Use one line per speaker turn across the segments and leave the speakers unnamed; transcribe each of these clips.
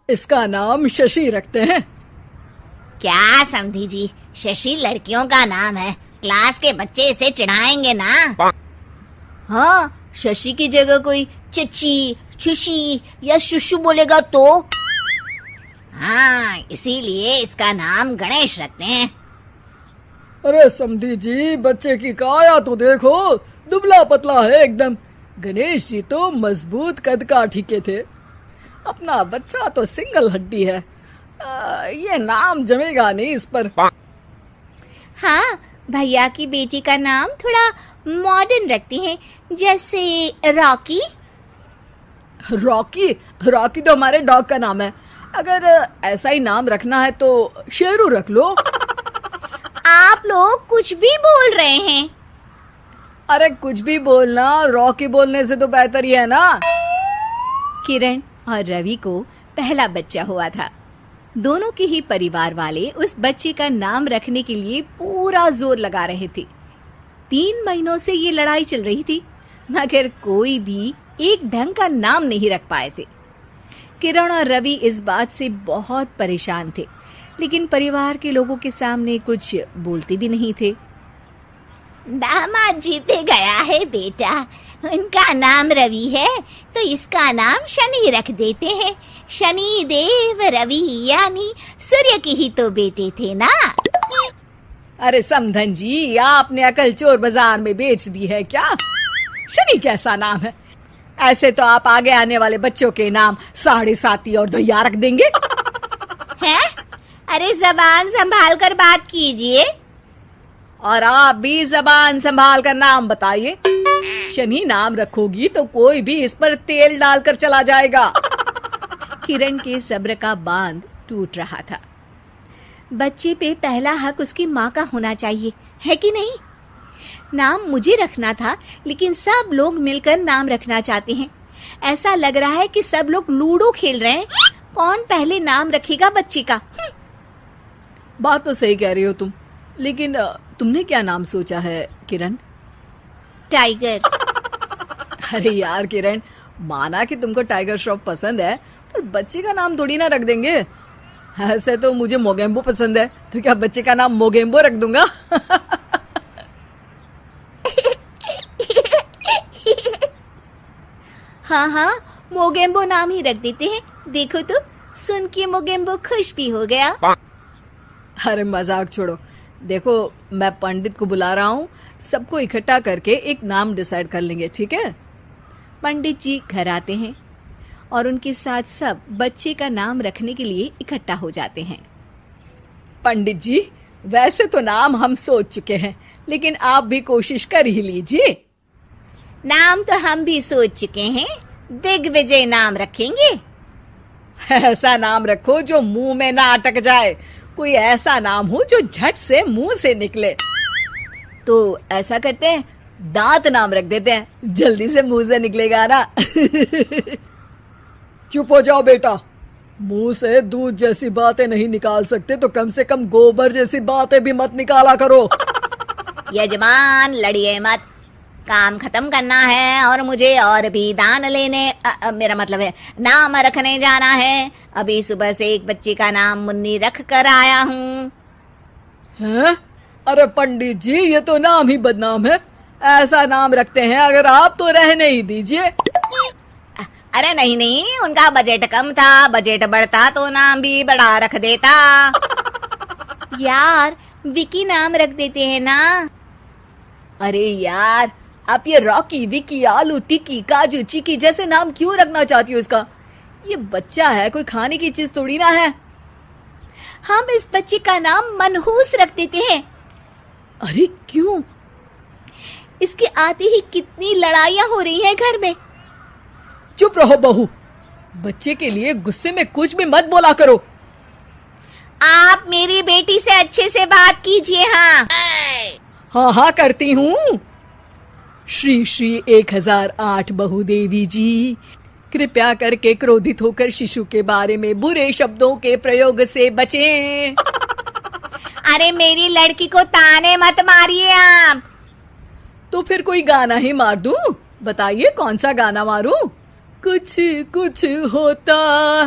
इसका नाम शशि रखते हैं।
क्या समधी जी, शशि लड़कियों का नाम है, क्लास के बच्चे इसे चिढ़ाएंगे ना।
हाँ, शशि की जगह कोई चची, शुशी या शुशु बोलेगा तो?
हाँ, इसीलिए इसका नाम गणेश रखते हैं।
अरे समधी जी, बच्चे की काया तो देखो, दुबला पतला है एकदम। गणेश जी तो मजबूत कद काठी के थे, अपना बच्चा तो सिंगल हड्डी है। ये नाम जमेगा नहीं इस पर।
हाँ, भैया की बेटी का नाम थोड़ा मॉडर्न रखती हैं, जैसे रॉकी।
रॉकी? रॉकी तो हमारे डॉग का नाम है। अगर ऐसा ही नाम रखना है तो शेरू रख लो।
आप लोग कुछ भी बोल रहे हैं।
अरे कुछ भी बोलना रॉकी बोलने से तो बेहतर ही है ना।
किरण और रवि को पहला बच्चा हुआ था। दोनों के ही परिवार वाले उस बच्चे का नाम रखने के लिए पूरा जोर लगा रहे थे। 3 महीनों से ये लड़ाई चल रही थी, मगर कोई भी एक ढंग का नाम नहीं रख पाए थे। किरण और रवि इस बात से बहुत परेशान थे, लेकिन परिवार के लोगों के सामने कुछ बोलते भी नहीं थे।
दामाद जी पे गया है बेटा, उनका नाम रवि है तो इसका नाम शनि रख देते हैं। शनि देव रवि, यानी सूर्य के ही तो बेटे थे ना।
अरे समधन जी, आपने अकल चोर बाजार में बेच दी है क्या? शनि कैसा नाम है? ऐसे तो आप आगे आने वाले बच्चों के नाम साढ़े साती और दैया रख देंगे।
हैं? अरे जबान संभाल कर बात कीजिए।
और आप भी जबान संभाल कर नाम बताइए। शनि नाम रखोगी तो कोई भी इस पर तेल डालकर चला जाएगा।
किरण के सब्र का बांध टूट रहा था। बच्चे पे पहला हक उसकी माँ का होना चाहिए, है कि नहीं? नाम मुझे रखना था, लेकिन सब लोग मिलकर नाम रखना चाहते हैं। ऐसा लग रहा है कि सब लोग लूडो खेल रहे हैं। कौन पहले नाम रखेगा बच्चे का?
बात तो सही कह रही हो तुम, लेकिन तुमने क्या नाम सोचा है किरण?
टाइगर।
अरे यार किरण, माना कि तुमको टाइगर श्रॉफ पसंद है, पर बच्चे का नाम थोड़ी ना रख देंगे। ऐसे तो मुझे मोगेम्बो पसंद है, तो क्या बच्चे का नाम मोगेम्बो रख दूंगा?
हाँ हाँ, मोगेम्बो नाम ही रख देते हैं। देखो तो, सुन के मोगेम्बो खुश भी हो गया।
अरे मजाक छोड़ो, देखो मैं पंडित को बुला रहा हूँ, सबको इकट्ठा करके एक नाम डिसाइड कर लेंगे, ठीक है?
पंडित जी घर आते हैं और उनके साथ सब बच्चे का नाम रखने के लिए इकट्ठा हो जाते हैं।
पंडित जी, वैसे तो नाम हम सोच चुके हैं, लेकिन आप भी कोशिश कर ही लीजिए।
नाम तो हम भी सोच चुके हैं, दिग्विजय नाम रखेंगे।
ऐसा नाम रखो जो मुंह में ना अटक जाए, कोई ऐसा नाम हो जो झट से मुंह से निकले।
तो ऐसा करते हैं,
दांत नाम रख देते हैं, जल्दी से मुंह से निकलेगा ना। चुप हो जाओ बेटा, मुंह से दूध जैसी बातें नहीं निकाल सकते तो कम से कम गोबर जैसी बातें भी मत निकाला करो।
यजमान लड़िए मत, काम खत्म करना है और मुझे और भी दान लेने मेरा मतलब है नाम रखने जाना है। अभी सुबह से एक बच्चे का नाम मुन्नी रख कर आया हूँ।
हैं? अरे पंडित जी, ये तो नाम ही बदनाम है। ऐसा नाम रखते हैं अगर आप तो रहने ही दीजिए।
अरे नहीं नहीं, उनका बजट कम था, बजट बढ़ता तो नाम भी बड़ा रख देता।
यार विकी नाम रख देते हैं ना।
अरे यार, आप ये रॉकी, विकी, आलू टिक्की, काजू चिकी जैसे नाम क्यों रखना चाहती हो इसका? ये बच्चा है, कोई खाने की चीज थोड़ी ना है।
हम इस बच्चे का नाम मनहूस रख देते हैं।
अरे क्यों?
इसके आते ही कितनी लड़ाइयां हो रही हैं घर में।
चुप रहो बहू, बच्चे के लिए गुस्से में कुछ भी मत बोला करो।
आप मेरी बेटी से अच्छे से बात कीजिए। हाँ
हाँ हाँ करती हूँ। श्री श्री 1008 बहु देवी जी, कृपया करके क्रोधित होकर शिशु के बारे में बुरे शब्दों के प्रयोग से बचें।
अरे मेरी लड़की को ताने मत मारिए आप।
तो फिर कोई गाना ही मार दूं? बताइए कौन सा गाना मारूं? कुछ कुछ होता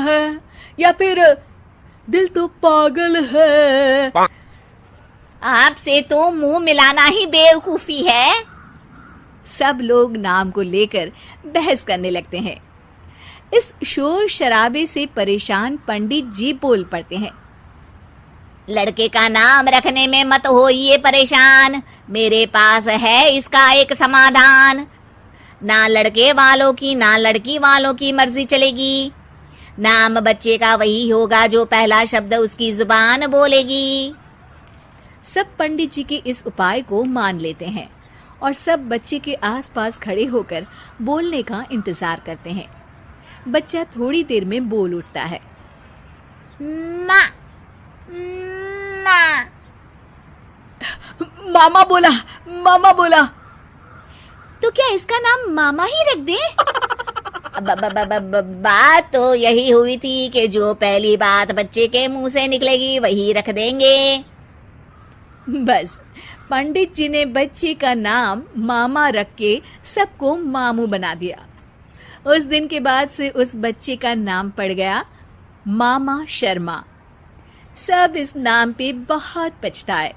है या फिर दिल तो पागल है?
आपसे तो मुंह मिलाना ही बेवकूफी है।
सब लोग नाम को लेकर बहस करने लगते हैं। इस शोर शराबे से परेशान पंडित जी बोल पड़ते हैं।
लड़के का नाम रखने में मत होइए परेशान, मेरे पास है इसका एक समाधान। ना लड़के वालों की ना लड़की वालों की मर्जी चलेगी। नाम बच्चे का वही होगा जो पहला शब्द उसकी जुबान बोलेगी।
सब पंडित जी के इस उपाय को मान लेते हैं और सब बच्चे के आसपास खड़े होकर बोलने का इंतजार करते हैं। बच्चा थोड़ी देर में बोल उठता है।
माँ, माँ।
मामा बोला, मामा बोला।
तो क्या इसका नाम मामा ही रख दे? बात तो यही हुई थी कि जो पहली बात बच्चे के मुंह से निकलेगी वही रख देंगे।
बस पंडित जी ने बच्चे का नाम मामा रख के सबको मामू बना दिया। उस दिन के बाद से उस बच्चे का नाम पड़ गया मामा शर्मा। सब इस नाम पे बहुत पछताए,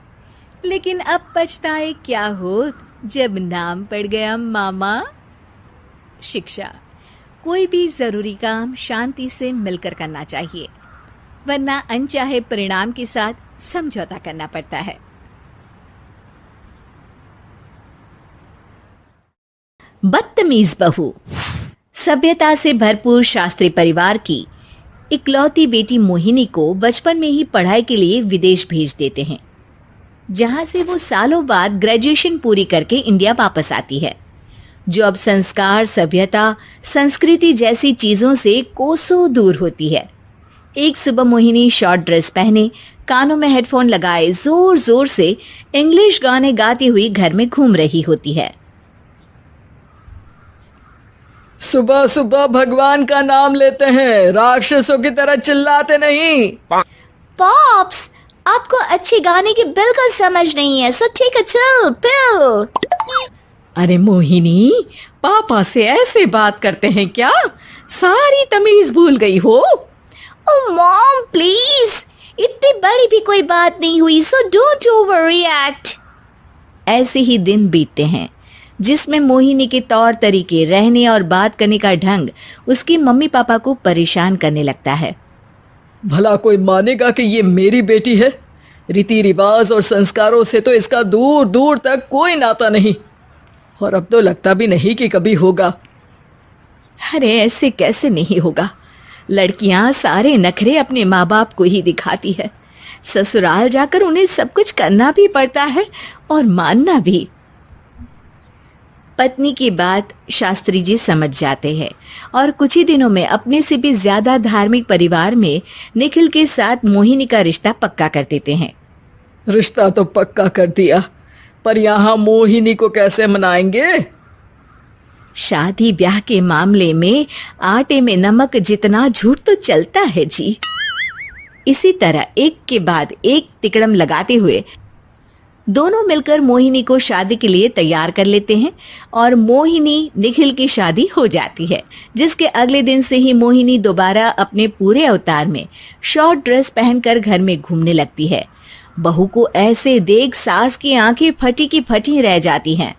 लेकिन अब पछताए क्या होत जब नाम पड़ गया मामा। शिक्षा: कोई भी जरूरी काम शांति से मिलकर करना चाहिए, वरना अनचाहे परिणाम के साथ समझौता करना पड़ता है। बदतमीज बहू। सभ्यता से भरपूर शास्त्री परिवार की इकलौती बेटी मोहिनी को बचपन में ही पढ़ाई के लिए विदेश भेज देते हैं, जहां से वो सालों बाद ग्रेजुएशन पूरी करके इंडिया वापस आती है, जो अब संस्कार, सभ्यता, संस्कृति जैसी चीजों से कोसों दूर होती है। एक सुबह मोहिनी शॉर्ट ड्रेस पहने, कानों में हेडफोन लगाए जोर जोर से इंग्लिश गाने गाती हुई घर में घूम रही होती है।
सुबह सुबह भगवान का नाम लेते हैं, राक्षसों की तरह चिल्लाते नहीं।
पॉप्स, आपको अच्छे गाने की बिल्कुल समझ नहीं है, so take a chill pill.
अरे मोहिनी, पापा से ऐसे बात करते हैं क्या? सारी तमीज भूल गई हो?
ओह मॉम प्लीज, इतनी बड़ी भी कोई बात नहीं हुई, सो डोंट ओवर रिएक्ट।
ऐसे ही दिन बीतते हैं जिसमें मोहिनी के तौर तरीके, रहने और बात करने का ढंग उसकी मम्मी पापा को परेशान करने लगता है।
भला कोई मानेगा कि ये मेरी बेटी है? रीति रिवाज और संस्कारों से तो इसका दूर दूर तक कोई नाता नहीं, और अब तो लगता भी नहीं कि कभी होगा।
अरे ऐसे कैसे नहीं होगा? लड़कियां सारे नखरे अपने माँ बाप को ही दिखाती है। ससुराल जाकर उन्हें सब कुछ करना भी पड़ता है और मानना भी। पत्नी की बात शास्त्री जी समझ जाते हैं और कुछ ही दिनों में अपने से भी ज्यादा धार्मिक परिवार में निखिल के साथ मोहिनी का रिश्ता पक्का कर देते हैं।
रिश्ता तो पक्का कर दिया, पर यहाँ मोहिनी को कैसे मनाएंगे?
शादी ब्याह के मामले में आटे में नमक जितना झूठ तो चलता है जी। इसी तरह एक के बाद एक तिकड़म लगाते हुए दोनों मिलकर मोहिनी को शादी के लिए तैयार कर लेते हैं और मोहिनी निखिल की शादी हो जाती है, जिसके अगले दिन से ही मोहिनी दोबारा अपने पूरे अवतार में शॉर्ट ड्रेस पहनकर घर में घूमने लगती है। बहू को ऐसे देख सास की आंखें फटी की फटी रह जाती हैं।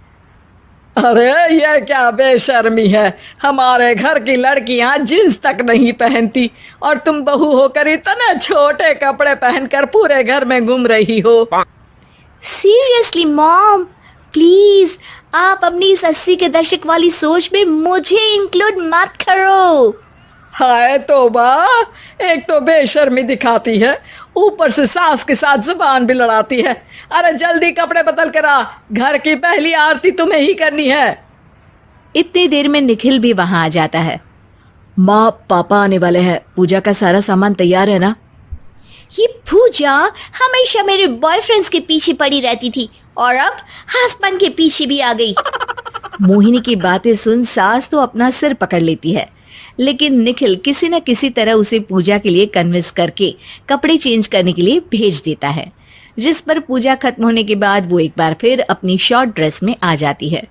अरे ये क्या बेशर्मी है, हमारे घर की लड़कियां जींस तक नहीं पहनती और तुम बहू होकर इतने छोटे कपड़े पहनकर पूरे घर में घूम रही हो।
सीरियसली मॉम, प्लीज आप अपनी इस 80 के दशक वाली सोच में मुझे इंक्लूड मत करो।
हाय तौबा, एक तो बेशर्मी दिखाती है, ऊपर से सास के साथ जुबान भी लड़ाती है। अरे जल्दी कपड़े बदल कर आ, घर की पहली आरती तुम्हें ही करनी है।
इतनी देर में निखिल भी वहां आ जाता है। माँ, पापा आने वाले हैं, पूजा का सारा सामान तैयार है ना?
ये पूजा हमेशा मेरे बॉयफ्रेंड्स के पीछे पड़ी रहती थी और अब हस्बैंड के पीछे भी आ गई।
मोहिनी की बातें सुन सास तो अपना सिर पकड़ लेती है, लेकिन निखिल किसी न किसी तरह उसे पूजा के लिए कन्विंस करके कपड़े चेंज करने के लिए भेज देता है, जिस पर पूजा खत्म होने के बाद वो एक बार फिर अपनी शॉर्ट ड्रेस में आ जाती है।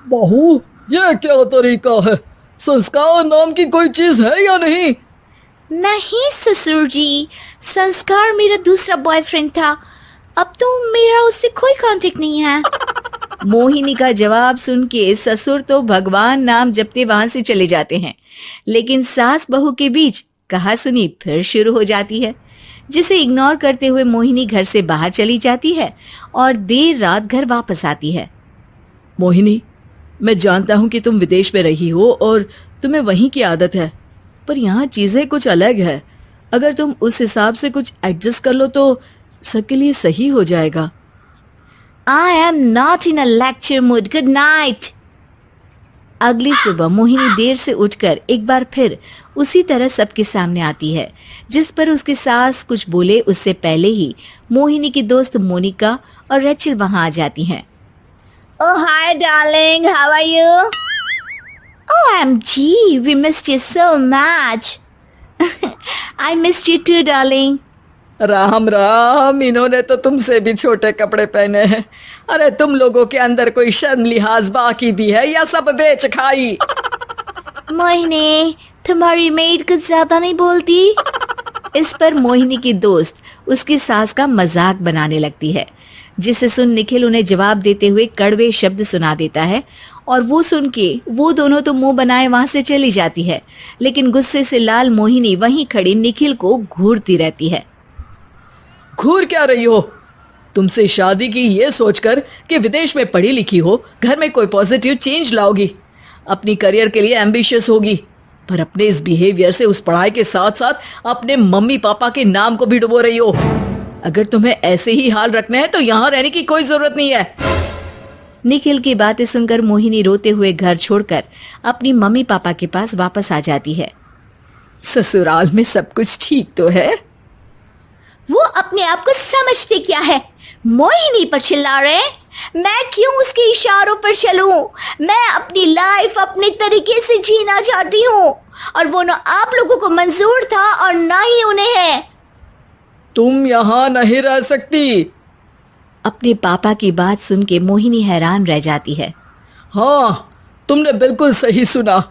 बहू, ये क्या तरीका है? संस्कार नाम की कोई चीज है या नहीं?
नहीं ससुर जी, संस्कार मेरा दूसरा बॉयफ्रेंड था। अब तो मेरा उससे कोई कांटेक्ट नहीं है। मोहिनी का जवाब सुन के ससुर तो भगवान नाम जपते वहां से चले जाते हैं, लेकिन सास बहू के बीच कहासुनी फिर शुरू हो जाती है, जिसे इग्नोर करते हुए मोहिनी घर से बाहर चली जाती है और देर रात घर वापस आती है।
मोहिनी, मैं जानता हूँ कि तुम विदेश में रही हो और तुम्हें वहीं की आदत है, पर यहाँ चीजें कुछ अलग है। अगर तुम उस हिसाब से कुछ एडजस्ट कर लो तो सबके लिए सही हो जाएगा।
I am not in a lecture mood. Good night. अगली सुबह मोहिनी देर से उठकर एक बार फिर उसी तरह सबके सामने आती है, जिस पर उसकी सास कुछ बोले उससे पहले ही मोहिनी की दोस्त मोनिका और रेचल वहां आ जाती हैं।
Oh, hi, darling. How are you?
OMG, we missed you so much. I missed you too, darling.
Ram Ram, इन्होंने तो तुमसे भी छोटे कपड़े पहने हैं। अरे तुम लोगों के अंदर कोई शर्म लिहाज बाकी भी है या सब बेच खाई?
मोहिनी, तुम्हारी मेड कुछ ज्यादा नहीं बोलती। इस पर मोहिनी की दोस्त उसकी सास का मजाक बनाने लगती है, जिसे सुन निखिल उन्हें जवाब देते हुए कड़वे शब्द सुना देता है और वो सुन के वो दोनों तो मुंह बनाए वहां से चली जाती है, लेकिन गुस्से से लाल मोहिनी वहीं खड़ी निखिल को घूरती रहती है।
घूर क्या रही हो? तुमसे शादी की ये सोचकर कि विदेश में पढ़ी लिखी हो, घर में कोई पॉजिटिव चेंज लाओगी, अपनी करियर के लिए एम्बिशियस होगी, पर अपने इस बिहेवियर से उस पढ़ाई के साथ साथ अपने मम्मी पापा के नाम को भी डुबो रही हो। अगर तुम्हें ऐसे ही हाल रखने हैं तो यहाँ रहने की कोई जरूरत नहीं है।
निखिल की बातें सुनकर मोहिनी रोते हुए घर छोड़कर अपनी मम्मी पापा के पास वापस आ जाती है।
ससुराल में सब कुछ ठीक तो है?
वो अपने आप को समझते क्या है? मोहिनी पर चिल्ला रहे? मैं क्यों उसके इशारों पर चलूं? मैं अपनी लाइफ अपने तरीके से जीना चाहती हूँ और वो ना आप लोगों को मंजूर था और ना ही उन्हें है।
तुम यहाँ नहीं रह सकती।
अपने पापा की बात सुन के मोहिनी हैरान रह जाती है।
हाँ, तुमने बिल्कुल सही सुना।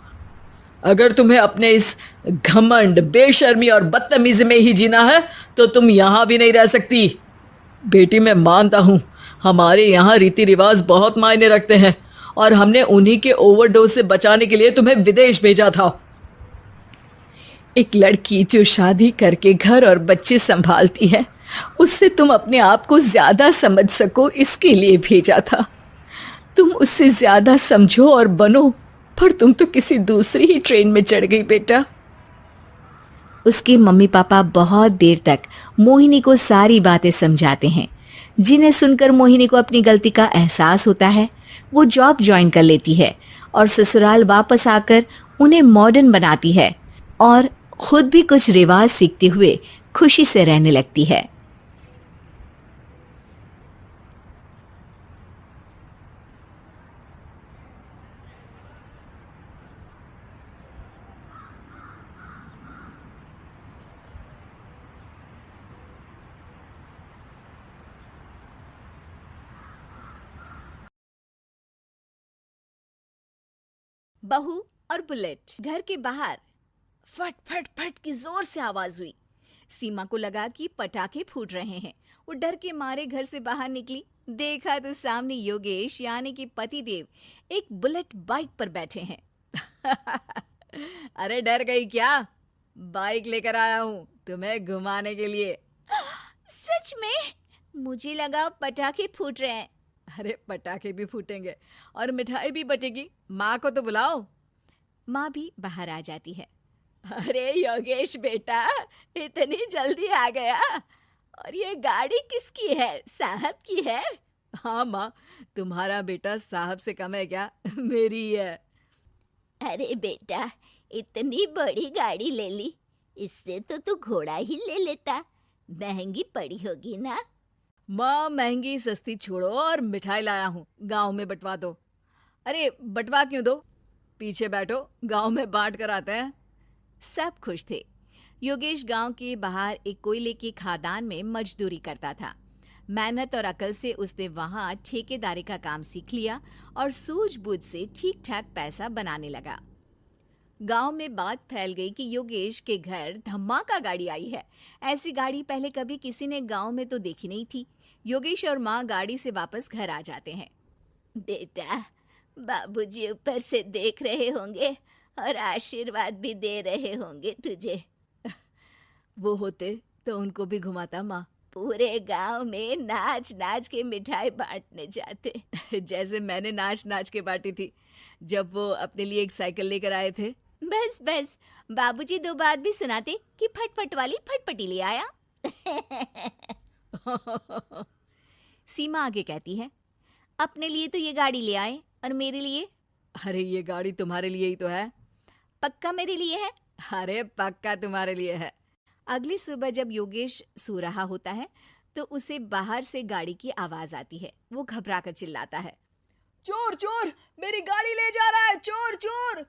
अगर तुम्हें अपने इस घमंड, बेशर्मी और बदतमीजी में ही जीना है तो तुम यहाँ भी नहीं रह सकती। बेटी, मैं मानता हूँ हमारे यहाँ रीति रिवाज बहुत मायने रखते हैं और हमने उन्हीं के ओवरडोज से बचाने के लिए तुम्हें विदेश भेजा था। एक लड़की जो शादी करके घर और बच्चे संभालती है, उससे तुम अपने आप को ज्यादा समझ सको इसके लिए भेजा था। तुम उससे ज्यादा समझो और बनो, पर तुम तो किसी दूसरी ही ट्रेन में चढ़ गई बेटा।
उसके मम्मी पापा बहुत देर तक मोहिनी को सारी बातें समझाते हैं, जिन्हें सुनकर मोहिनी को अपनी गलती का एहसास होता है। वो जॉब ज्वाइन कर लेती है और ससुराल वापस आकर उन्हें मॉडर्न बनाती है और खुद भी कुछ रिवाज सीखते हुए खुशी से रहने लगती है।
बहू और बुलेट घर के बाहर फट फट फट की जोर से आवाज हुई। सीमा को लगा कि पटाखे फूट रहे हैं। वो डर के मारे घर से बाहर निकली। देखा तो सामने योगेश यानी कि पतिदेव एक बुलेट बाइक पर बैठे हैं। अरे डर गई क्या? बाइक लेकर आया हूँ तुम्हें घुमाने के लिए। सच में? मुझे लगा पटाखे फूट रहे हैं। अरे पटाखे भी फूटेंगे और मिठाई भी बटेगी। माँ को तो बुलाओ। माँ भी बाहर आ जाती है। अरे योगेश बेटा, इतनी जल्दी आ गया? और ये गाड़ी किसकी है? साहब की है? हाँ माँ, तुम्हारा बेटा साहब से कम है क्या? मेरी ही है।
अरे बेटा, इतनी बड़ी गाड़ी ले ली, इससे तो तू घोड़ा ही ले लेता। महंगी पड़ी होगी ना?
माँ महंगी सस्ती छोड़ो और मिठाई लाया हूँ, गांव में बंटवा दो। अरे बंटवा क्यों दो, पीछे बैठो, गांव में बांट कर आते हैं। सब खुश थे। योगेश गांव के बाहर एक कोयले की खादान में मजदूरी करता था। मेहनत और अकल से उसने वहां ठेकेदारी का काम सीख लिया और सूझबूझ से ठीक ठाक पैसा बनाने लगा।
गांव में बात फैल गई कि योगेश के घर धमाका गाड़ी आई है। ऐसी गाड़ी पहले कभी किसी ने गांव में तो देखी नहीं थी। योगेश और माँ गाड़ी से वापस घर आ जाते हैं।
बेटा, बाबूजी ऊपर से देख रहे होंगे और आशीर्वाद भी दे रहे होंगे तुझे।
वो होते तो उनको भी घुमाता माँ।
पूरे गांव में नाच नाच के मिठाई बांटने जाते।
जैसे मैंने नाच नाच के बांटी थी जब वो अपने लिए एक साइकिल लेकर आए थे।
बस बस, बाबूजी 2 बात भी सुनाते कि फटफट वाली फटफटी ले आया।
सीमा आगे कहती है, अपने लिए तो ये गाड़ी ले आए और मेरे लिए?
अरे ये गाड़ी तुम्हारे लिए ही तो है।
पक्का मेरे लिए है?
अरे पक्का तुम्हारे लिए है।
अगली सुबह जब योगेश सो रहा होता है तो उसे बाहर से गाड़ी की आवाज आती है। वो घबरा कर चिल्लाता है,
चोर चोर, मेरी गाड़ी ले जा रहा है, चोर चोर।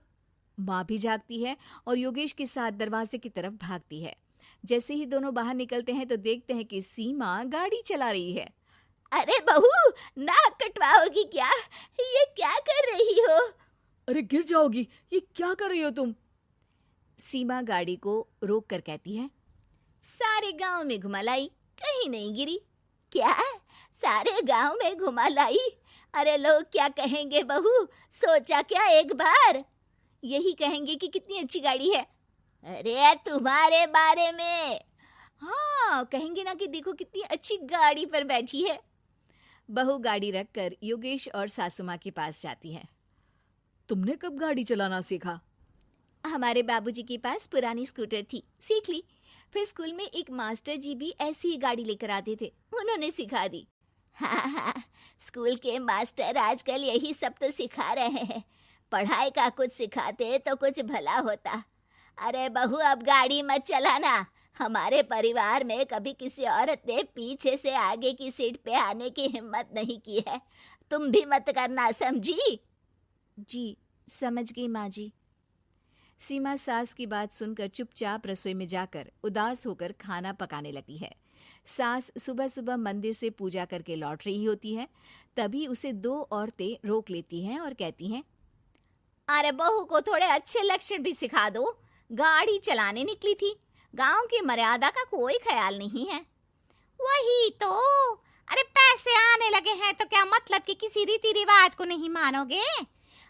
माँ भी जागती है और योगेश के साथ दरवाजे की तरफ भागती है। जैसे ही दोनों बाहर निकलते हैं तो देखते हैं कि सीमा गाड़ी चला रही है।
अरे बहू, नाक कटवाओगी क्या? ये क्या कर रही हो?
अरे गिर जाओगी, ये क्या कर रही हो तुम?
सीमा गाड़ी को रोक कर कहती है,
सारे गांव में घुमा लाई, कहीं नहीं गिरी। क्या? सारे गांव में घुमा लाई? अरे लोग क्या कहेंगे बहू? सोचा क्या एक बार? यही कहेंगे कि कितनी अच्छी गाड़ी है। अरे तुम्हारे बारे में।
हाँ, कहेंगे ना कि देखो कितनी अच्छी गाड़ी पर बैठी है। बहू गाड़ी रखकर योगेश और सासू माँ के पास जाती है।
तुमने कब गाड़ी चलाना सीखा?
हमारे बाबूजी के पास पुरानी स्कूटर थी, सीख ली। फिर स्कूल में एक मास्टर जी भी ऐसी ही गाड़ी लेकर आते थे, उन्होंने सिखा दी। हाँ, स्कूल के मास्टर आजकल यही सब तो सिखा रहे हैं। पढ़ाई का कुछ सिखाते तो कुछ भला होता। अरे बहू, अब गाड़ी मत चलाना। हमारे परिवार में कभी किसी औरत ने पीछे से आगे की सीट पे आने की हिम्मत नहीं की है। तुम भी मत करना, समझी?
जी, समझ गई माँ जी। सीमा सास की बात सुनकर चुपचाप रसोई में जाकर उदास होकर खाना पकाने लगती है। सास सुबह सुबह मंदिर से पूजा करके लौट रही होती है, तभी उसे 2 औरतें रोक लेती हैं और कहती हैं,
अरे बहू को थोड़े अच्छे लक्षण भी सिखा दो। गाड़ी चलाने निकली थी, गांव की मर्यादा का कोई ख्याल नहीं है। वही तो। अरे पैसे आने लगे हैं तो क्या मतलब कि किसी रीति रिवाज को नहीं मानोगे?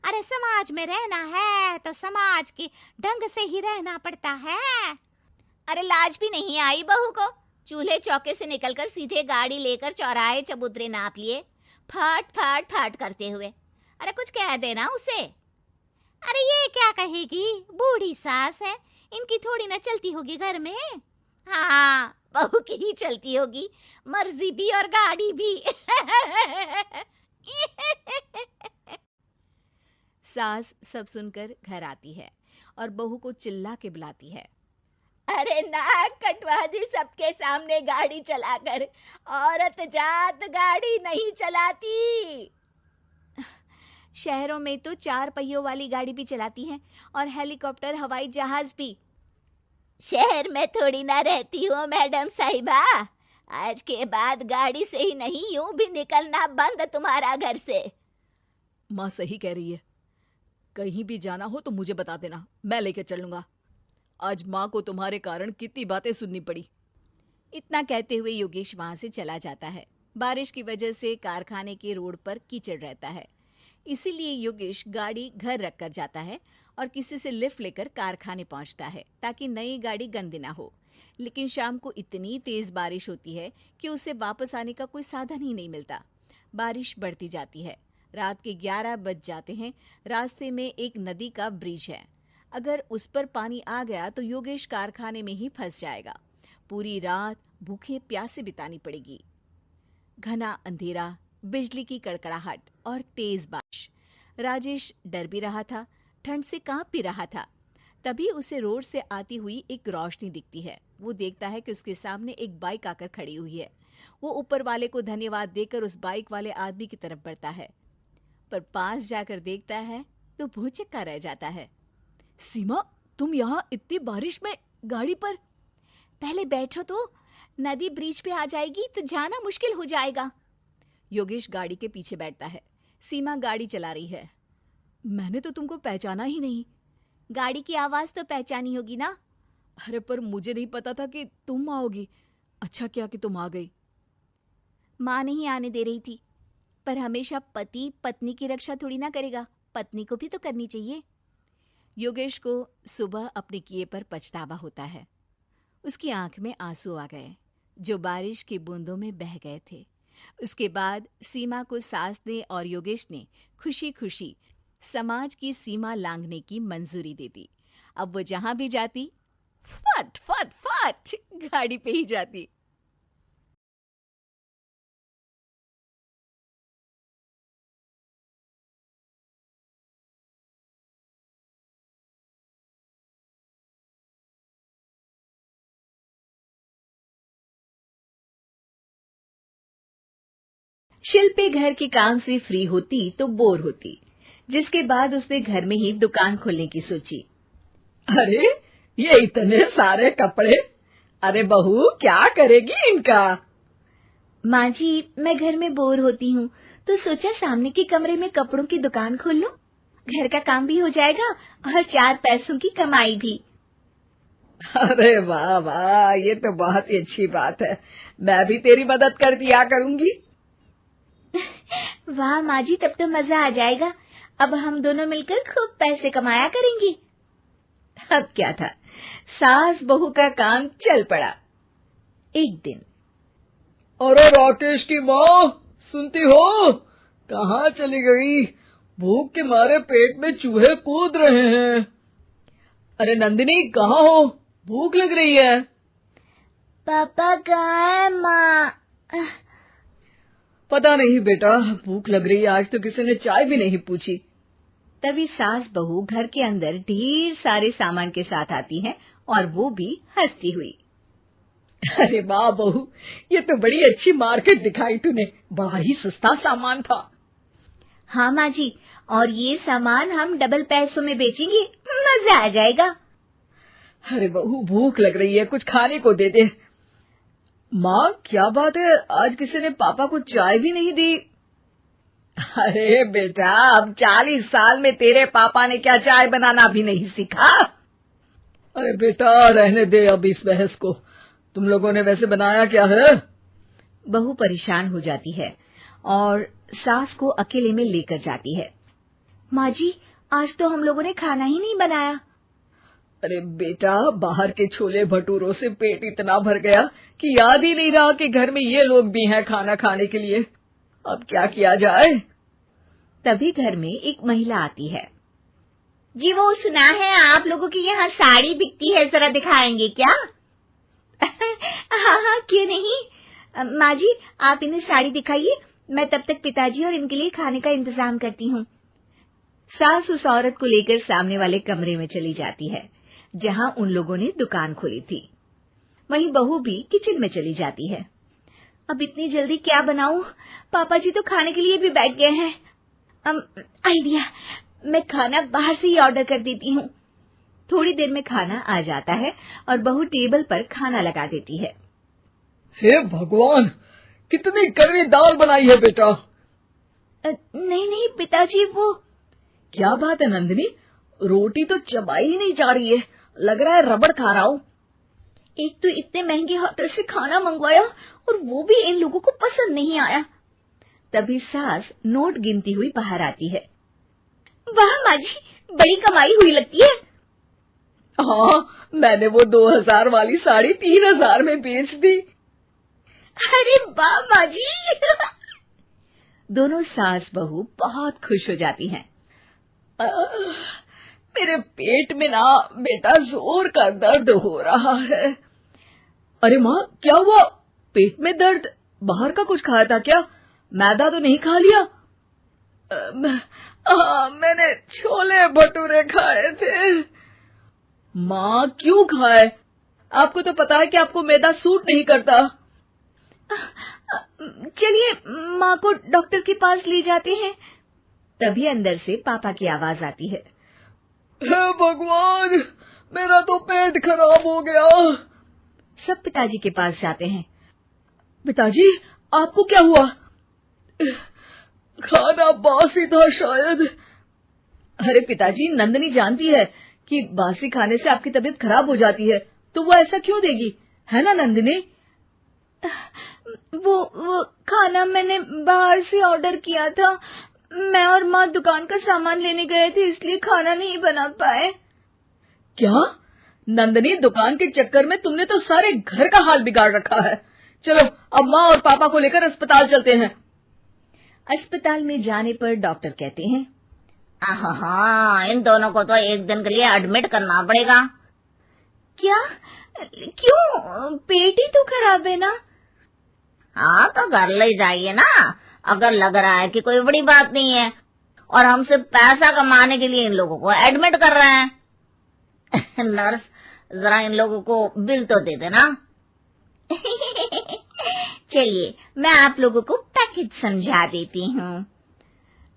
अरे समाज में रहना है तो समाज के ढंग से ही रहना पड़ता है। अरे लाज भी नहीं आई बहू को? चूल्हे चौके से निकलकर सीधे गाड़ी लेकर चौराहे चबूतरे नाप लिए, फट फट फट करते हुए। अरे कुछ कह देना उसे। अरे ये क्या कहेगी? बूढ़ी सास है, इनकी थोड़ी ना चलती होगी घर में। हाँ, बहू की ही चलती होगी, मर्जी भी और गाड़ी भी।
सास सब सुनकर घर आती है और बहू को चिल्ला के बुलाती है,
अरे नाक कटवा दी सबके सामने गाड़ी चलाकर। औरत जात गाड़ी नहीं चलाती।
शहरों में तो 4 पहियों वाली गाड़ी भी चलाती हैं और हेलीकॉप्टर, हवाई जहाज भी।
शहर में थोड़ी ना रहती हो मैडम साहिबा। आज के बाद गाड़ी से ही नहीं, यूं भी निकलना बंद तुम्हारा घर से।
माँ सही कह रही है, कहीं भी जाना हो तो मुझे बता देना, मैं लेकर चलूंगा। आज माँ को तुम्हारे कारण कितनी बातें सुननी पड़ी।
इतना कहते हुए योगेश वहां से चला जाता है। बारिश की वजह से कारखाने के रोड पर कीचड़ रहता है, इसीलिए योगेश गाड़ी घर रख कर जाता है और किसी से लिफ्ट लेकर कारखाने पहुंचता है ताकि नई गाड़ी गंदी ना हो। लेकिन शाम को इतनी तेज बारिश होती है कि उसे वापस आने का कोई साधन ही नहीं मिलता। बारिश बढ़ती जाती है, रात के 11 बज जाते हैं। रास्ते में एक नदी का ब्रिज है, अगर उस पर पानी आ गया तो योगेश कारखाने में ही फंस जाएगा। पूरी रात भूखे प्यासे बितानी पड़ेगी। घना अंधेरा, बिजली की कड़कड़ाहट और तेज बारिश। राजेश डर भी रहा था, ठंड से कांप भी रहा था। तभी उसे रोड से आती हुई एक रोशनी दिखती है। वो देखता है कि उसके सामने एक बाइक आकर खड़ी हुई है। वो ऊपर वाले को धन्यवाद देकर उस बाइक वाले आदमी की तरफ बढ़ता है, पर पास जाकर देखता है तो भौचक्का रह जाता है।
सीमा, तुम यहाँ इतनी बारिश में गाड़ी पर?
पहले बैठो तो, नदी ब्रिज पे आ जाएगी तो जाना मुश्किल हो जाएगा।
योगेश गाड़ी के पीछे बैठता है। सीमा गाड़ी चला रही है। मैंने तो तुमको पहचाना ही नहीं।
गाड़ी की आवाज तो पहचानी होगी ना?
अरे पर मुझे नहीं पता था कि तुम आओगी। अच्छा किया कि तुम आ गई।
माँ नहीं आने दे रही थी, पर हमेशा पति पत्नी की रक्षा थोड़ी ना करेगा, पत्नी को भी तो करनी चाहिए। योगेश को सुबह अपने किए पर पछतावा होता है। उसकी आंख में आंसू आ गए जो बारिश की बूंदों में बह गए थे। उसके बाद सीमा को सास ने और योगेश ने खुशी खुशी समाज की सीमा लांघने की मंजूरी दे दी। अब वो जहां भी जाती फट फट फट गाड़ी पे ही जाती।
शिल्पी घर के काम से फ्री होती तो बोर होती, जिसके बाद उसने घर में ही दुकान खोलने की सोची।
अरे ये इतने सारे कपड़े, अरे बहू क्या करेगी इनका?
माँ जी, मैं घर में बोर होती हूँ तो सोचा सामने के कमरे में कपड़ों की दुकान खोल लूं। घर का काम भी हो जाएगा और 4 पैसों की कमाई भी।
अरे वाह वाह, ये तो बहुत ही अच्छी बात है। मैं भी तेरी मदद कर दिया करूंगी।
वाह माँ जी, तब तो मजा आ जाएगा। अब हम दोनों मिलकर खूब पैसे कमाया करेंगे। अब क्या था, सास बहू का काम चल पड़ा। एक दिन,
अरे राकेश की माँ, सुनती हो? कहाँ चली गई? भूख के मारे पेट में चूहे कूद रहे हैं। अरे नंदिनी, कहाँ हो? भूख लग रही है।
पापा कहाँ है माँ?
पता नहीं बेटा, भूख लग रही है। आज तो किसी ने चाय भी नहीं पूछी।
तभी सास बहू घर के अंदर ढेर सारे सामान के साथ आती हैं और वो भी हंसती हुई।
अरे वाह बहू, ये तो बड़ी अच्छी मार्केट दिखाई तूने। बड़ा ही सस्ता सामान था।
हाँ माँ जी, और ये सामान हम डबल पैसों में बेचेंगे, मजा आ जाएगा।
अरे बहू, भूख लग रही है, कुछ खाने को दे दे। माँ क्या बात है, आज किसी ने पापा को चाय भी नहीं दी? अरे बेटा, अब 40 साल में तेरे पापा ने क्या चाय बनाना भी नहीं सीखा? अरे बेटा रहने दे अब इस बहस को। तुम लोगों ने वैसे बनाया क्या है?
बहू परेशान हो जाती है और सास को अकेले में लेकर जाती है। माँ जी, आज तो हम लोगों ने खाना ही नहीं बनाया।
अरे बेटा, बाहर के छोले भटूरों से पेट इतना भर गया कि याद ही नहीं रहा कि घर में ये लोग भी हैं खाना खाने के लिए। अब क्या किया जाए?
तभी घर में एक महिला आती है।
जी वो सुना है आप लोगों की यहाँ साड़ी बिकती है, जरा दिखाएंगे क्या?
हाँ हाँ, क्यों नहीं। माँ जी, आप इन्हें साड़ी दिखाइए, मैं तब तक पिताजी और इनके लिए खाने का इंतजाम करती हूँ। सास उस औरत को लेकर सामने वाले कमरे में चली जाती है जहाँ उन लोगों ने दुकान खोली थी। वहीं बहू भी किचन में चली जाती है। अब इतनी जल्दी क्या बनाऊं? पापा जी तो खाने के लिए भी बैठ गए हैं। आइडिया, मैं खाना बाहर से ही ऑर्डर कर देती हूँ। थोड़ी देर में खाना आ जाता है और बहू टेबल पर खाना लगा देती है।
हे भगवान, कितनी कड़वी दाल बनाई है बेटा।
नहीं नहीं पिताजी, वो
क्या बात है नंदिनी, रोटी तो चबाई ही नहीं जा रही है, लग रहा है रबड़ खा रहा हूँ।
एक तो इतने महंगे होटल से खाना मंगवाया और वो भी इन लोगों को पसंद नहीं आया। तभी सास नोट गिनती हुई बाहर आती है। वाह माँ जी, बड़ी कमाई हुई लगती है।
हाँ, मैंने वो 2000 वाली साड़ी 3000 में बेच दी।
अरे वाह माँ जी। दोनों सास बहू बहुत खुश हो जाती हैं।
मेरे पेट में ना बेटा जोर का दर्द हो रहा है। अरे माँ, क्या हुआ? पेट में दर्द? बाहर का कुछ खाया था क्या? मैदा तो नहीं खा लिया? मैंने छोले भटूरे खाए थे। माँ क्यों खाए? आपको तो पता है कि आपको मैदा सूट नहीं करता।
चलिए माँ को डॉक्टर के पास ले जाते हैं। तभी अंदर से पापा की आवाज आती है।
हे भगवान, मेरा तो पेट खराब हो गया।
सब पिताजी के पास जाते हैं।
पिताजी, आपको क्या हुआ? खाना बासी था शायद। अरे पिताजी, नंदिनी जानती है
कि बासी खाने से आपकी तबीयत खराब हो जाती है, तो वो ऐसा क्यों देगी, है ना नंदिनी? वो खाना मैंने बाहर से ऑर्डर किया था। मैं और माँ दुकान का सामान लेने गए थे, इसलिए खाना नहीं बना पाए। क्या नंदिनी, दुकान के चक्कर में तुमने तो सारे घर का हाल बिगाड़ रखा है। चलो अब माँ और पापा को लेकर अस्पताल चलते हैं। अस्पताल में जाने पर डॉक्टर कहते हैं,
हाँ, इन दोनों को तो एक दिन के लिए एडमिट करना पड़ेगा।
क्या? क्यों? पेट ही तो खराब है ना।
हाँ, तो घर ले जाइए ना, अगर लग रहा है कि कोई बड़ी बात नहीं है और हम सिर्फ पैसा कमाने के लिए इन लोगों को एडमिट कर रहे हैं। नर्स, जरा इन लोगों को बिल तो दे देना।
चलिए, मैं आप लोगों को पैकेज समझा देती हूँ।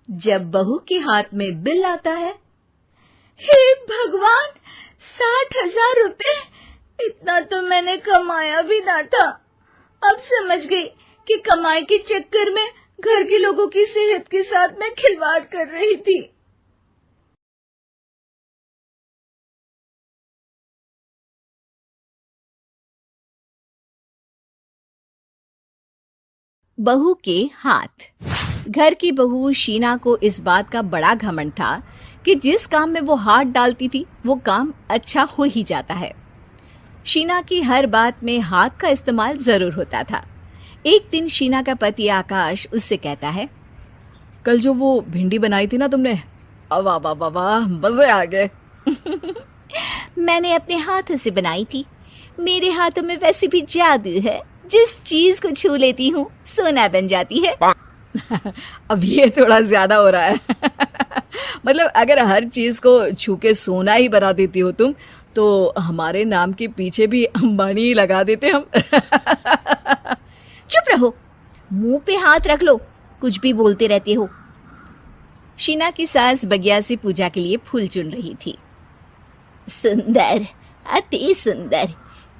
जब बहू के हाथ में बिल आता है, हे भगवान, 60,000 रुपए! इतना तो मैंने कमाया भी ना था। अब समझ गई कि कमाई के चक्कर में घर के लोगों की सेहत के साथ मैं खिलवाड़ कर रही थी।
बहू के हाथ। घर की बहू शीना को इस बात का बड़ा घमंड था कि जिस काम में वो हाथ डालती थी वो काम अच्छा हो ही जाता है। शीना की हर बात में हाथ का इस्तेमाल जरूर होता था। एक दिन शीना का पति आकाश उससे कहता है,
कल जो वो भिंडी बनाई थी ना तुमने, वाह वाह वाह वाह, मजे आ गए।
मैंने अपने हाथों से बनाई थी। मेरे हाथों में वैसे भी जादू है, जिस चीज को छू लेती हूँ सोना बन जाती है।
अब ये थोड़ा ज्यादा हो रहा है। मतलब अगर हर चीज को छू के सोना ही बना देती हो तुम, तो हमारे नाम के पीछे भी अंबानी ही लगा देते हम।
चुप रहो, मुंह पे हाथ रख लो, कुछ भी बोलते रहते हो। शीना की सास बगिया से पूजा के लिए फूल चुन रही थी।
सुंदर, अति सुंदर,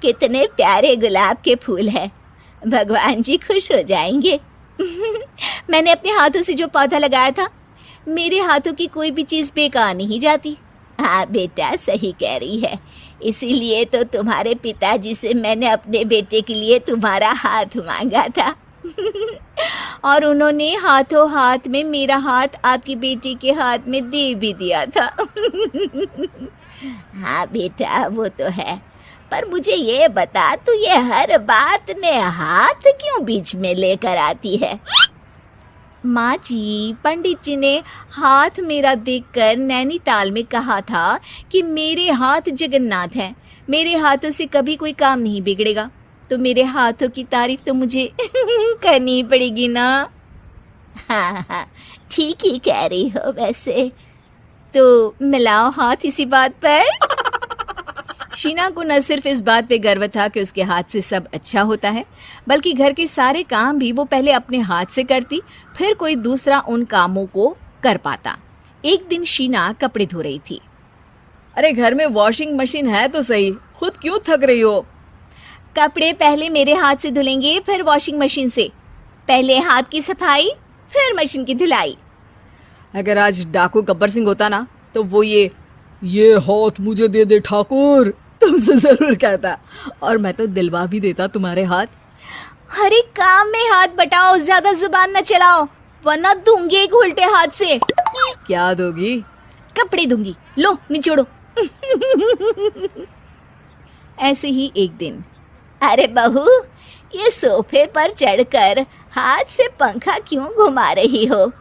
कितने प्यारे गुलाब के फूल हैं। भगवान जी खुश हो जाएंगे।
मैंने अपने हाथों से जो पौधा लगाया था, मेरे हाथों की कोई भी चीज बेकार नहीं जाती।
हाँ बेटा, सही कह रही है। इसीलिए तो तुम्हारे पिताजी से मैंने अपने बेटे के लिए तुम्हारा हाथ मांगा था।
और उन्होंने हाथों हाथ में मेरा हाथ आपकी बेटी के हाथ में दे भी दिया था।
हाँ बेटा, वो तो है, पर मुझे ये बता, तू ये हर बात में हाथ क्यों बीच में लेकर आती है?
माँ जी, पंडित जी ने हाथ मेरा देखकर नैनीताल में कहा था कि मेरे हाथ जगन्नाथ हैं, मेरे हाथों से कभी कोई काम नहीं बिगड़ेगा। तो मेरे हाथों की तारीफ तो मुझे करनी पड़ेगी ना।
हाँ, ठीक ही कह रही हो वैसे।
तो मिलाओ हाथ इसी बात पर। शीना को न सिर्फ इस बात पे गर्व था कि उसके हाथ से सब अच्छा होता है, बल्कि घर के सारे काम भी वो पहले अपने हाथ से करती, फिर कोई दूसरा उन कामों को कर पाता। एक दिन शीना कपड़े धो रही थी।
अरे घर में वॉशिंग मशीन है तो सही, खुद क्यों थक रही हो?
कपड़े पहले मेरे हाथ से धुलेंगे, फिर वॉशिंग मशीन से। पहले हाथ की सफाई, फिर मशीन की धुलाई।
अगर आज डाकू गब्बर सिंह होता ना, तो वो ये हाथ मुझे दे दे ठाकुर तुमसे जरूर कहता, और मैं तो दिलवा भी देता तुम्हारे हाथ।
हर एक काम में हाथ बटाओ, ज्यादा जुबान न चलाओ, वरना दूंगी एक उल्टे हाथ से।
क्या दोगी?
कपड़े दूंगी, लो निचोड़ो। ऐसे ही एक दिन,
अरे बहू, ये सोफे पर चढ़कर हाथ से पंखा क्यों घुमा रही हो?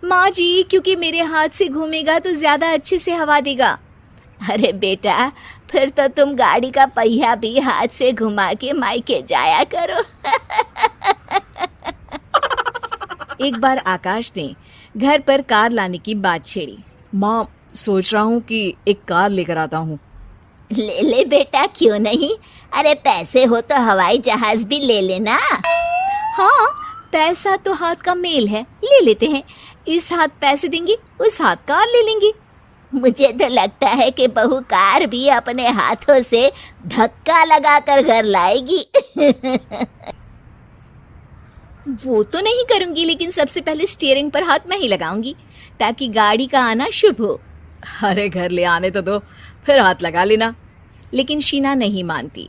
माँ जी, क्योंकि मेरे हाथ से घूमेगा तो ज्यादा अच्छे से हवा देगा।
अरे बेटा, फिर तो तुम गाड़ी का पहिया भी हाथ से घुमा के मायके जाया करो।
एक बार आकाश ने घर पर कार लाने की बात छेड़ी।
माँ, सोच रहा हूँ कि एक कार लेकर आता हूँ।
ले ले बेटा, क्यों नहीं? अरे पैसे हो तो हवाई जहाज भी ले लेना।
हाँ, पैसा तो हाथ का मेल है, ले लेते हैं। इस हाथ पैसे देंगी, उस हाथ कार ले लेंगी।
मुझे तो लगता है कि बहू कार भी अपने हाथों से धक्का लगाकर घर लाएगी।
वो तो नहीं करूंगी, लेकिन सबसे पहले स्टीयरिंग पर हाथ मैं ही लगाऊंगी, ताकि गाड़ी का आना शुभ हो। अरे घर ले आने तो दो, फिर हाथ लगा लेना। लेकिन शीना नहीं मानती।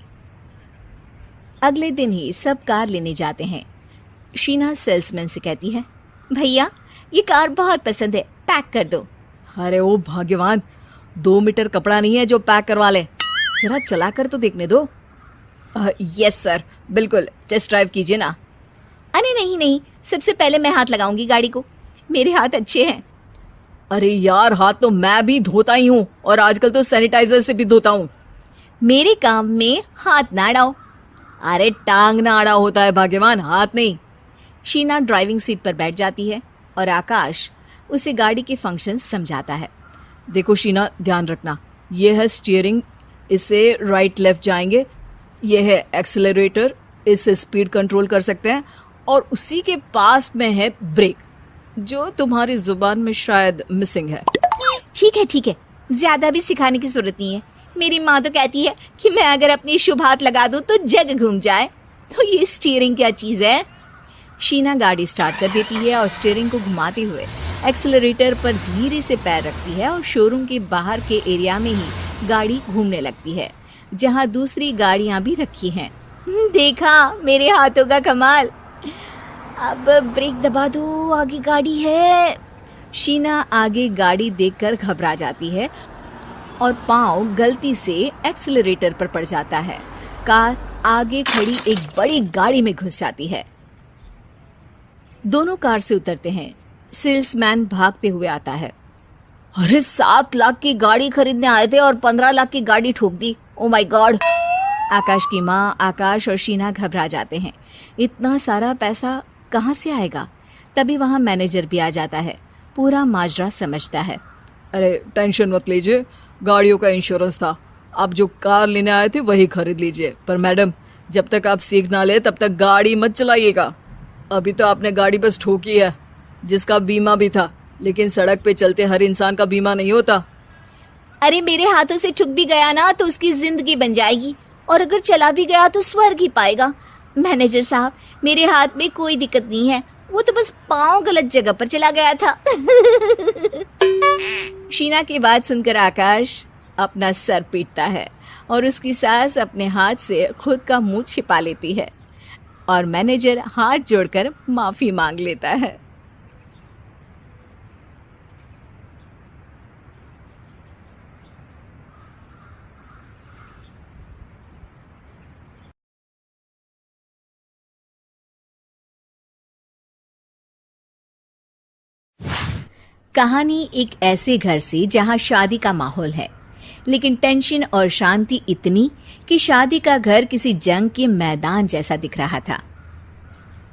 अगले दिन ही सब कार लेने जाते हैं। शीना सेल्समैन से कहती है, भैया ये कार बहुत पसंद है, पैक कर दो। अरे ओ भाग्यवान, 2 मीटर कपड़ा नहीं है जो पैक करवा ले, जरा चला कर तो देखने दो। यस सर, बिल्कुल, टेस्ट ड्राइव कीजिए ना। अरे नहीं नहीं, सबसे पहले मैं हाथ लगाऊंगी गाड़ी को, मेरे हाथ अच्छे हैं। अरे यार, हाथ तो मैं भी धोता ही हूँ, और आजकल तो सैनिटाइजर से भी धोता हूँ। मेरे काम में हाथ ना अड़ाओ। अरे टांग ना अड़ा होता है भाग्यवान, हाथ नहीं। शीना ड्राइविंग सीट पर बैठ जाती है और आकाश उसे गाड़ी के फंक्शंस समझाता है। देखो शीना, ध्यान रखना, ये है स्टीयरिंग, इससे राइट लेफ्ट जाएंगे, ये है एक्सेलरेटर, इससे स्पीड कंट्रोल कर सकते हैं, और उसी के पास में है ब्रेक, जो तुम्हारी जुबान में शायद मिसिंग है। ठीक है, ज्यादा भी सिखाने की जरूरत नहीं है। मेरी माँ तो कहती है कि मैं अगर अपनी शुभ हाथ लगा दूं तो जग घूम जाए, तो ये स्टीयरिंग क्या चीज है। शीना गाड़ी स्टार्ट कर देती है और स्टीयरिंग को घुमाते हुए एक्सेलरेटर पर धीरे से पैर रखती है और शोरूम के बाहर के एरिया में ही गाड़ी घूमने लगती है, जहां दूसरी गाड़ियां भी रखी हैं। देखा मेरे हाथों का कमाल। अब ब्रेक दबा दो, आगे गाड़ी है। शीना आगे गाड़ी देखकर घबरा जाती है और पांव गलती से एक्सेलरेटर पर पड़ जाता है। कार आगे खड़ी एक बड़ी गाड़ी में घुस जाती है। दोनों कार से उतरते हैं। सेल्समैन भागते हुए आता है। अरे 7 लाख की गाड़ी खरीदने आए थे और 15 लाख की गाड़ी ठोक दी। Oh my God. आकाश की माँ, आकाश और शीना घबरा जाते हैं। इतना सारा पैसा कहाँ से आएगा? तभी वहाँ मैनेजर भी आ जाता है, पूरा माजरा समझता है। अरे टेंशन मत लीजिए, गाड़ियों का इंश्योरेंस था, आप जो कार लेने आए थे वही खरीद लीजिए। पर मैडम, जब तक आप सीख ना ले तब तक गाड़ी मत चलाइएगा। अभी तो आपने गाड़ी बस ठोकी है, जिसका बीमा भी था, लेकिन सड़क पे चलते हर इंसान का बीमा नहीं होता।
अरे मेरे हाथों से ठुक भी गया ना तो उसकी जिंदगी बन जाएगी, और अगर चला भी गया तो स्वर्ग ही पाएगा। मैनेजर साहब, मेरे हाथ में कोई दिक्कत नहीं है, वो तो बस पाँव गलत जगह पर चला गया था।
शीना की बात सुनकर आकाश अपना सर पीटता है और उसकी सास अपने हाथ से खुद का मुंह छिपा लेती है और मैनेजर हाथ जोड़कर माफी मांग लेता है। कहानी एक ऐसे घर से जहां शादी का माहौल है, लेकिन टेंशन और शांति इतनी कि शादी का घर किसी जंग के मैदान जैसा दिख रहा था।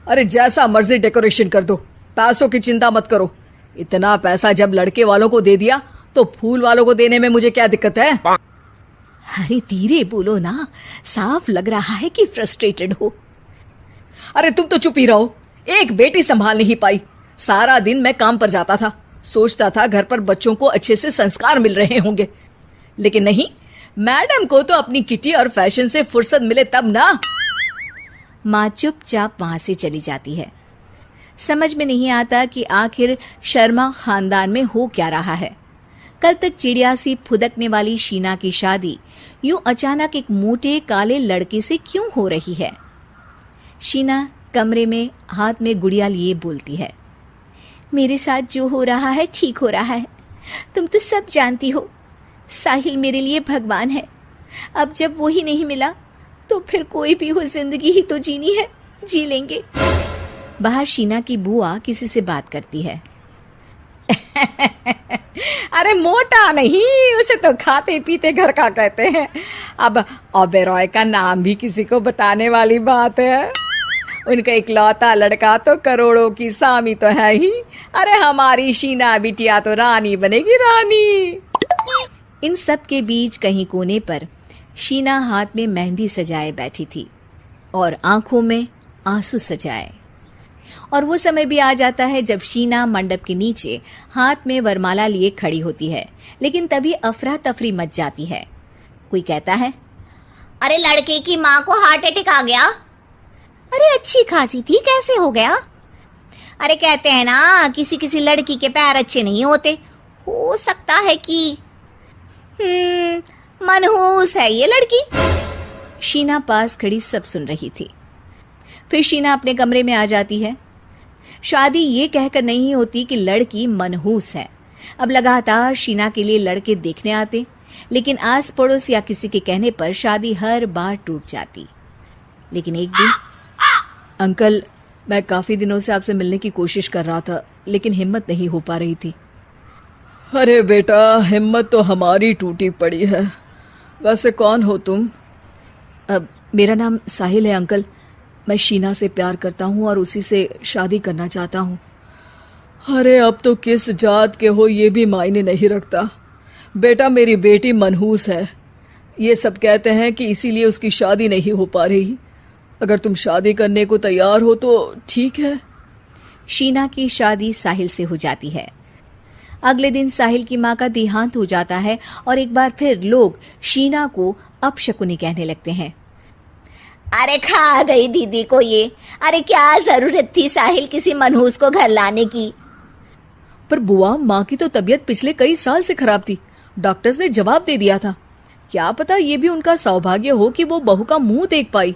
अरे जैसा मर्जी डेकोरेशन कर दो, पैसों की चिंता मत करो। इतना पैसा जब लड़के वालों को दे दिया तो फूल वालों को देने में मुझे क्या दिक्कत है?
अरे धीरे बोलो ना, साफ लग रहा है कि फ्रस्ट्रेटेड हो।
अरे तुम तो चुप ही रहो, एक बेटी संभाल नहीं पाई। सारा दिन मैं काम पर जाता था, सोचता था घर पर बच्चों को अच्छे से संस्कार मिल रहे होंगे, लेकिन नहीं, मैडम को तो अपनी किटी और फैशन से फुर्सत मिले तब ना।
माँ चुपचाप वहां से चली जाती है। समझ में नहीं आता कि आखिर शर्मा खानदान में हो क्या रहा है। कल तक चिड़िया सी फुदकने वाली शीना की शादी यूं अचानक एक मोटे काले लड़के से क्यों हो रही है? शीना कमरे में हाथ में गुड़िया लिए बोलती है, मेरे साथ जो हो रहा है ठीक हो रहा है, तुम तो सब जानती हो। साहिल मेरे लिए भगवान है, अब जब वो ही नहीं मिला तो फिर कोई भी हो, जिंदगी ही तो जीनी है, जी लेंगे। बाहर शीना की बुआ किसी से बात करती है।
अरे मोटा नहीं, उसे तो खाते पीते घर का कहते हैं। अब ओबेरॉय का नाम भी किसी को बताने वाली बात है। उनका इकलौता लड़का तो करोड़ों की सामी तो है ही। अरे हमारी शीना बिटिया तो रानी बनेगी, रानी।
इन सब के बीच कहीं कोने पर शीना हाथ में मेहंदी सजाए बैठी थी और आंखों में आंसू सजाए। और वो समय भी आ जाता है जब शीना मंडप के नीचे हाथ में वरमाला लिए खड़ी होती है, लेकिन तभी अफरा तफरी मच जाती है। कोई कहता है,
अरे लड़के की माँ को हार्ट अटैक आ गया। अरे अच्छी खासी थी, कैसे हो गया? अरे कहते हैं ना, किसी किसी लड़की के पैर अच्छे नहीं होते,
हो सकता है कि मनहूस है ये लड़की।
शीना पास खड़ी सब सुन रही थी। फिर शीना अपने कमरे में आ जाती है। शादी ये कहकर नहीं होती कि लड़की मनहूस है। अब लगातार शीना के लिए लड़के देखने आते, लेकिन आस पड़ोस या किसी के कहने पर शादी हर बार टूट जाती। लेकिन एक दिन, अंकल, मैं काफी दिनों से आपसे मिलने की कोशिश कर रहा था, लेकिन हिम्मत नहीं हो पा रही थी।
अरे बेटा, हिम्मत तो हमारी टूटी पड़ी है। वैसे कौन हो तुम?
अब मेरा नाम साहिल है अंकल। मैं शीना से प्यार करता हूँ और उसी से शादी करना चाहता हूँ।
अरे अब तो किस जात के हो ये भी मायने नहीं रखता। बेटा, मेरी बेटी मनहूस है। ये सब कहते हैं कि इसीलिए उसकी शादी नहीं हो पा रही। अगर तुम शादी करने को तैयार हो तो ठीक है।
शीना की शादी साहिल से हो जाती है। अगले दिन साहिल की माँ का देहांत हो जाता है और एक बार फिर लोग शीना को अपशकुनी कहने लगते हैं।
अरे खा गई दीदी को ये। अरे क्या जरूरत थी साहिल किसी मनहूस को घर लाने की।
पर बुआ, माँ की तो तबीयत पिछले कई साल से खराब थी। डॉक्टर्स ने जवाब दे दिया था। क्या पता ये भी उनका सौभाग्य हो कि वो बहू का मुंह देख पाई।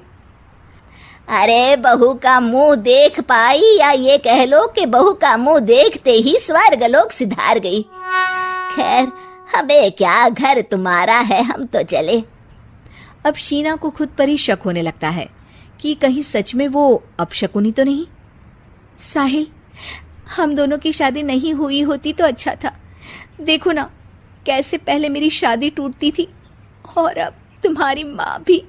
अरे बहू का मुंह देख पाई या ये कह लो कि बहू का मुंह देखते ही स्वर्ग लोक सिधार गई। खैर, हमें क्या, घर तुम्हारा है, हम तो चले।
अब शीना को खुद पर ही शक होने लगता है कि कहीं सच में वो अपशकुनी तो नहीं। साहिल, हम दोनों की शादी नहीं हुई होती तो अच्छा था। देखो ना कैसे पहले मेरी शादी टूटती थी और अब तुम्हारी माँ भी।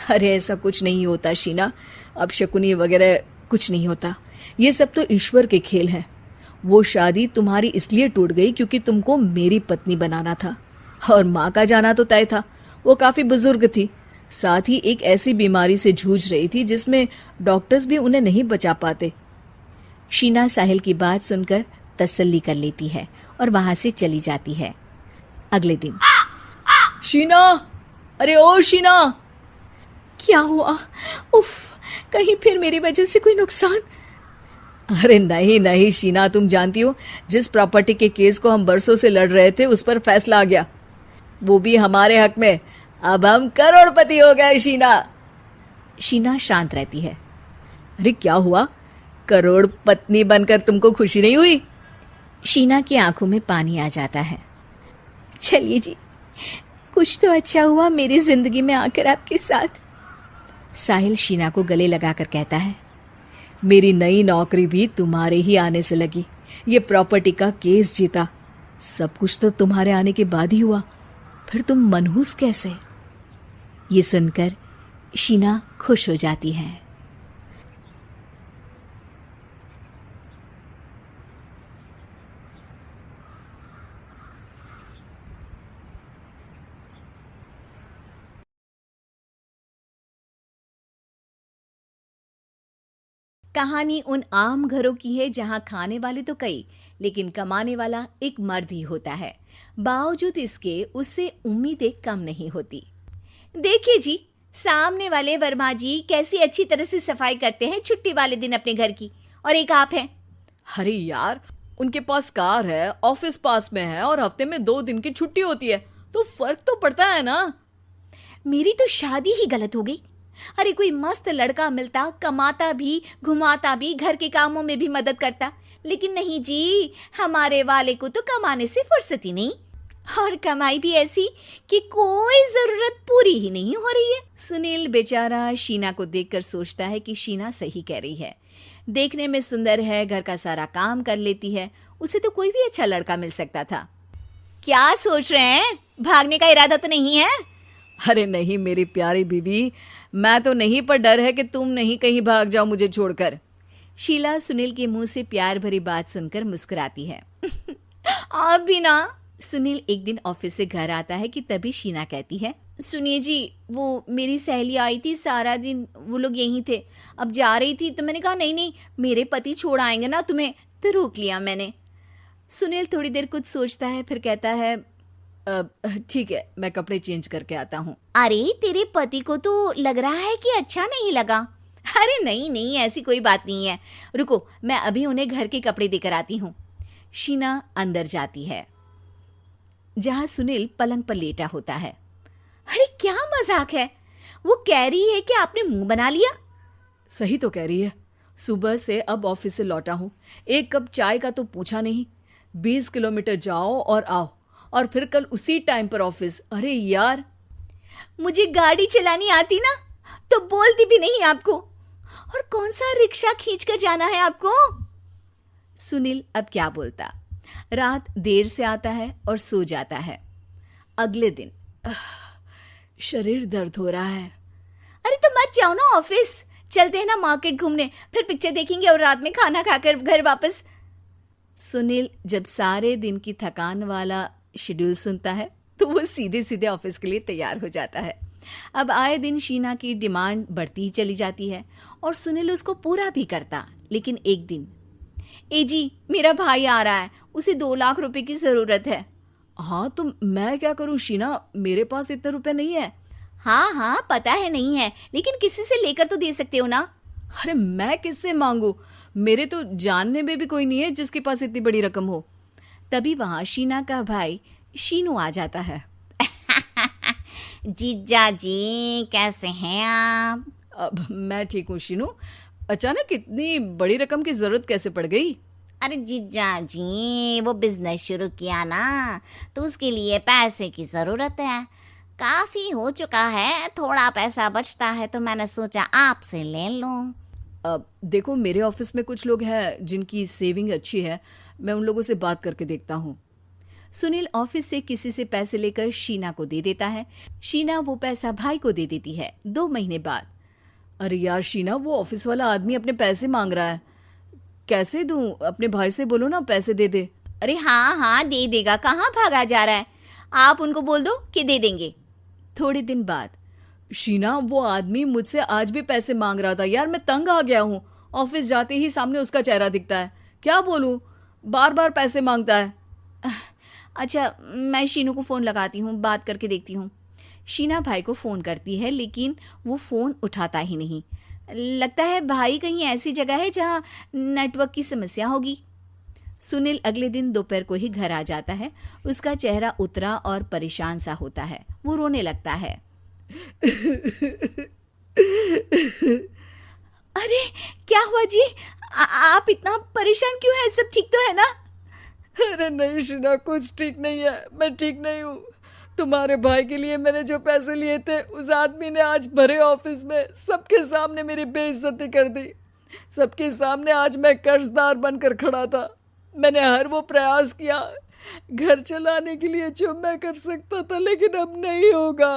अरे ऐसा कुछ नहीं होता शीना, अपशकुनी वगैरह कुछ नहीं होता। ये सब तो ईश्वर के खेल हैं। वो शादी तुम्हारी इसलिए टूट गई क्योंकि तुमको मेरी पत्नी बनाना था, और माँ का जाना तो तय था। वो काफी बुजुर्ग थी, साथ ही एक ऐसी बीमारी से जूझ रही थी जिसमें डॉक्टर्स भी उन्हें नहीं बचा पाते। शीना साहिल की बात सुनकर तसल्ली कर लेती है और वहां से चली जाती है। अगले दिन,
शीना, अरे ओ शीना।
क्या हुआ? उफ, कहीं फिर मेरी वजह से कोई नुकसान?
अरे नहीं नहीं शीना, तुम जानती हो जिस प्रॉपर्टी के केस को हम बरसों से लड़ रहे थे उस पर फैसला आ गया, वो भी हमारे हक में। अब हम करोड़पति हो गए शीना।
शीना शांत रहती है।
अरे क्या हुआ? करोड़ पत्नी बनकर तुमको खुशी नहीं हुई?
शीना की आंखों में पानी आ जाता है। चलिए जी, कुछ तो अच्छा हुआ मेरी जिंदगी में आकर आपके साथ। साहिल शीना को गले लगाकर कहता है,
मेरी नई नौकरी भी तुम्हारे ही आने से लगी। ये प्रॉपर्टी का केस जीता, सब कुछ तो तुम्हारे आने के बाद ही हुआ। फिर तुम मनहूस कैसे?
ये सुनकर शीना खुश हो जाती है। कहानी उन आम घरों की है जहां खाने वाले तो कई, लेकिन कमाने वाला एक मर्द ही होता है। बावजूद इसके उससे उम्मीदें कम नहीं होती। देखिए जी, सामने वाले वर्मा जी कैसी अच्छी तरह से सफाई करते हैं छुट्टी वाले दिन अपने घर की, और एक आप हैं।
अरे यार, उनके पास कार है, ऑफिस पास में है और हफ्ते में 2 दिन की छुट्टी होती है, तो फर्क तो पड़ता है ना।
मेरी तो शादी ही गलत हो गई। अरे कोई मस्त लड़का मिलता, कमाता भी, घुमाता भी, घर के कामों में भी मदद करता, लेकिन नहीं जी, हमारे वाले को तो कमाने से फुर्सत ही नहीं, और कमाई भी ऐसी कि कोई जरूरत पूरी ही नहीं हो रही है। सुनील बेचारा शीना को देखकर सोचता है कि शीना सही कह रही है। देखने में सुंदर है, घर का सारा काम कर लेती है, उसे तो कोई भी अच्छा लड़का मिल सकता था।
क्या सोच रहे हैं? भागने का इरादा तो नहीं है?
अरे नहीं मेरी प्यारी बीवी, मैं तो नहीं, पर डर है कि तुम नहीं कहीं भाग जाओ मुझे छोड़कर।
शीला सुनील के मुंह से प्यार भरी बात सुनकर मुस्कुराती है।
आप भी ना।
सुनील एक दिन ऑफिस से घर आता है कि तभी शीना कहती है, सुनिए जी, वो मेरी सहेली आई थी, सारा दिन वो लोग यहीं थे। अब जा रही थी तो मैंने कहा नहीं नहीं, मेरे पति छोड़ आएंगे ना तुम्हें, तो रोक लिया मैंने। सुनील थोड़ी देर कुछ सोचता है, फिर कहता है,
ठीक है, मैं कपड़े चेंज करके आता हूँ।
अरे तेरे पति को तो लग रहा है कि अच्छा नहीं लगा।
अरे नहीं नहीं, ऐसी कोई बात नहीं है, रुको मैं अभी उन्हें घर के कपड़े देकर आती हूँ। शीना अंदर जाती है, जहां सुनील पलंग पर लेटा होता है।
अरे क्या मजाक है, वो कह रही है कि आपने मुंह बना लिया।
सही तो कह रही है, सुबह से अब ऑफिस से लौटा हूँ, एक कप चाय का तो पूछा नहीं। 20 किलोमीटर जाओ और आओ, और फिर कल उसी टाइम पर ऑफिस। अरे यार,
मुझे गाड़ी चलानी आती ना तो बोलती भी नहीं आपको, और कौन सा रिक्शा खींच कर जाना है आपको।
सुनील अब क्या बोलता। रात देर से आता है और सो जाता है। अगले दिन
शरीर दर्द हो रहा है।
अरे तो मत जाओ ना ऑफिस, चलते हैं ना मार्केट घूमने, फिर पिक्चर देखेंगे और रात में खाना खाकर घर वापस।
सुनील जब सारे दिन की थकान वाला शेड्यूल सुनता है तो वो सीधे सीधे ऑफिस के लिए तैयार हो जाता है। अब आए दिन शीना की डिमांड बढ़ती ही चली जाती है और सुनील उसको पूरा भी करता। लेकिन एक दिन,
ए जी, मेरा भाई आ रहा है, उसे 2 लाख रुपए की जरूरत है।
हाँ तो मैं क्या करूँ शीना, मेरे पास इतने रुपए नहीं है।
हाँ हाँ पता है नहीं है, लेकिन किसी से लेकर तो दे सकते हो ना।
अरे मैं किससे मांगू, मेरे तो जानने में भी कोई नहीं है जिसके पास इतनी बड़ी रकम हो।
तभी वहां शीना का भाई शीनू आ जाता है।
जीजा जी कैसे हैं आप?
अब मैं ठीक हूँ शीनू, अचानक इतनी बड़ी रकम की जरूरत कैसे पड़ गई?
अरे जीजा जी, वो बिजनेस शुरू किया ना, तो उसके लिए पैसे की जरूरत है। काफी हो चुका है, थोड़ा पैसा बचता है तो मैंने सोचा आपसे ले लूं।
अब देखो, मेरे ऑफिस में कुछ लोग हैं जिनकी सेविंग अच्छी है, मैं उन लोगों से बात करके देखता हूँ।
सुनील ऑफिस से किसी से पैसे लेकर शीना को दे देता है। शीना वो पैसा भाई को दे देती है। 2 महीने बाद,
अरे यार शीना, वो ऑफिस वाला आदमी अपने पैसे मांग रहा है, कैसे दूं? अपने भाई से बोलो ना पैसे दे दे।
अरे हाँ हाँ दे देगा, कहाँ भागा जा रहा है, आप उनको बोल दो कि दे देंगे।
थोड़े दिन बाद,
शीना, वो आदमी मुझसे आज भी पैसे मांग रहा था यार, मैं तंग आ गया हूँ। ऑफिस जाते ही सामने उसका चेहरा दिखता है, क्या बोलूँ, बार बार पैसे मांगता है।
अच्छा, मैं शीनू को फ़ोन लगाती हूँ, बात करके देखती हूँ।
शीना भाई को फ़ोन करती है, लेकिन वो फ़ोन उठाता ही नहीं।
लगता है भाई कहीं ऐसी जगह है जहाँ नेटवर्क की समस्या होगी।
सुनील अगले दिन दोपहर को ही घर आ जाता है। उसका चेहरा उतरा और परेशान सा होता है। वो रोने लगता है।
अरे क्या हुआ जी, आप इतना परेशान क्यों हैं? सब ठीक तो है ना?
अरे नहीं शीना, कुछ ठीक नहीं है, मैं ठीक नहीं हूँ। तुम्हारे भाई के लिए मैंने जो पैसे लिए थे, उस आदमी ने आज भरे ऑफिस में सबके सामने मेरी बेइज्जती कर दी। सबके सामने आज मैं कर्जदार बनकर खड़ा था। मैंने हर वो प्रयास किया घर चलाने के लिए जो मैं कर सकता था, लेकिन अब नहीं होगा।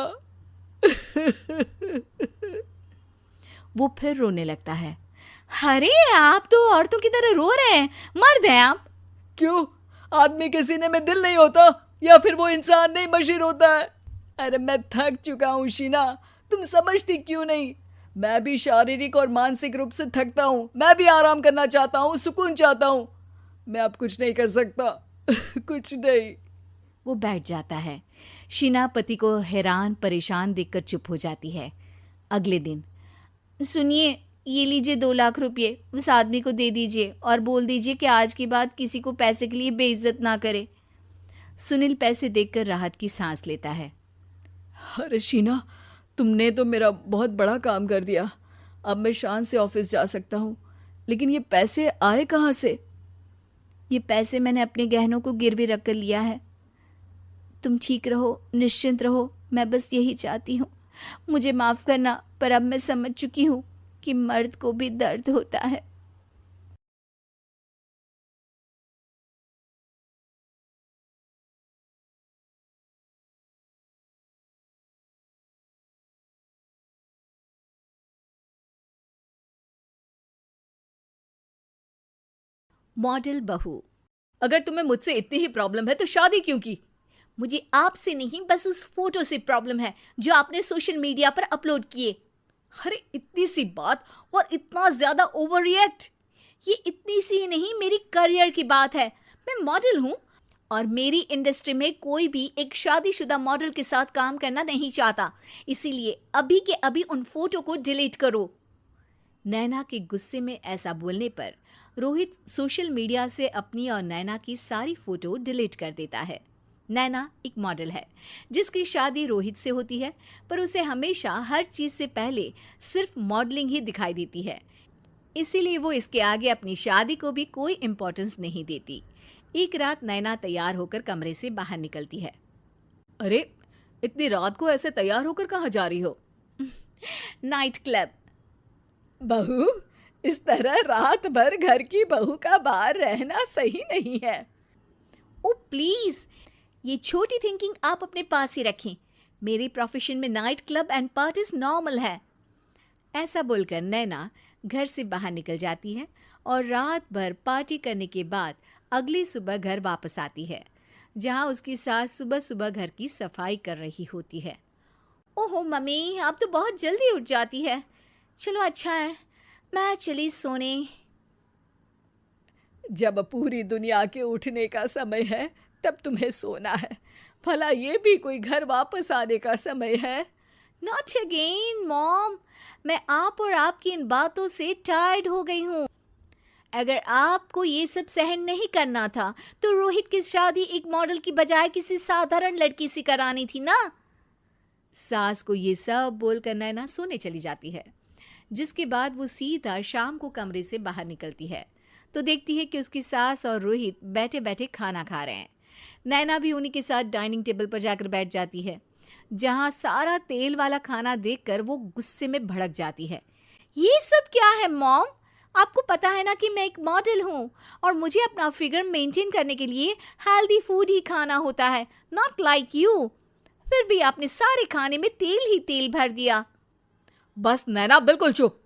वो फिर रोने लगता है।
अरे आप तो औरतों की तरह रो रहे हैं, मर्द हैं आप।
क्यों, आदमी के सीने में दिल नहीं होता, या फिर वो इंसान नहीं मशीन होता है? अरे मैं थक चुका हूँ शीना, तुम समझती क्यों नहीं? मैं भी शारीरिक और मानसिक रूप से थकता हूँ, मैं भी आराम करना चाहता हूँ, सुकून चाहता हूँ। मैं अब कुछ नहीं कर सकता। कुछ नहीं।
वो बैठ जाता है। शीना पति को हैरान परेशान देखकर चुप हो जाती है। अगले दिन,
सुनिए, ये लीजिए 2 लाख रुपए, उस आदमी को दे दीजिए और बोल दीजिए कि आज के बाद किसी को पैसे के लिए बेइज्जत ना करे।
सुनील पैसे देखकर राहत की सांस लेता है।
अरे शीना, तुमने तो मेरा बहुत बड़ा काम कर दिया। अब मैं शान से ऑफिस जा सकता हूँ, लेकिन ये पैसे आए कहाँ से?
ये पैसे मैंने अपने गहनों को गिरवी रख कर लिया है। तुम ठीक रहो, निश्चिंत रहो, मैं बस यही चाहती हूँ। मुझे माफ़ करना, पर अब मैं समझ चुकी हूँ कि मर्द को भी दर्द होता है। मॉडल बहू।
अगर तुम्हें मुझसे इतनी ही प्रॉब्लम है तो शादी क्यों की?
मुझे आपसे नहीं, बस उस फोटो से प्रॉब्लम है जो आपने सोशल मीडिया पर अपलोड किए।
अरे इतनी सी बात और इतना ज्यादा ओवर रिएक्ट?
ये इतनी सी नहीं, मेरी करियर की बात है। मैं मॉडल हूँ और मेरी इंडस्ट्री में कोई भी एक शादीशुदा मॉडल के साथ काम करना नहीं चाहता। इसीलिए अभी के अभी उन फोटो को डिलीट करो।
नैना के गुस्से में ऐसा बोलने पर रोहित सोशल मीडिया से अपनी और नैना की सारी फोटो डिलीट कर देता है। नैना एक मॉडल है जिसकी शादी रोहित से होती है, पर उसे हमेशा हर चीज से पहले सिर्फ मॉडलिंग ही दिखाई देती है, इसीलिए वो इसके आगे अपनी शादी को भी कोई इम्पोर्टेंस नहीं देती। एक रात नैना तैयार होकर कमरे से बाहर निकलती है।
अरे, इतनी रात को ऐसे तैयार होकर कहाँ जा रही हो?
Night club.
बहू, इस तरह रात भर घर की बहू का बाहर रहना सही नहीं है।
ओ प्लीज, ये छोटी थिंकिंग आप अपने पास ही रखें। मेरे प्रोफेशन में night club and parties normal है। ऐसा बोलकर नैना घर से बाहर निकल जाती है और रात भर पार्टी करने के बाद अगली सुबह घर वापस आती है, जहां उसकी सास सुबह सुबह घर की सफाई कर रही होती है।
ओहो मम्मी, आप तो बहुत जल्दी उठ जाती है। चलो अच्छा है, मैं चली सोने।
जब पूरी दुनिया के उठने का समय है तब तुम्हें सोना है। भला ये भी कोई घर वापस आने का समय है?
नॉट अगेन मॉम, मैं आप और आपकी इन बातों से टायर्ड हो गई हूँ। अगर आपको ये सब सहन नहीं करना था तो रोहित की शादी एक मॉडल की बजाय किसी साधारण लड़की से करानी थी ना।
सास को ये सब बोलकर नैना सोने चली जाती है, जिसके बाद वो सीधा शाम को कमरे से बाहर निकलती है तो देखती है कि उसकी सास और रोहित बैठे बैठे खाना खा रहे हैं। नैना भी उन्हीं के साथ डाइनिंग टेबल पर जाकर बैठ जाती है, जहां सारा तेल वाला खाना देखकर वो गुस्से में भड़क जाती है।
ये सब क्या है मॉम? आपको पता है ना कि मैं एक मॉडल हूँ और मुझे अपना फिगर मेंटेन करने के लिए हेल्दी फूड ही खाना होता है, नॉट लाइक यू। फिर भी आपने सारे खाने में तेल ही तेल भर दिया।
बस नैना, बिल्कुल चुप।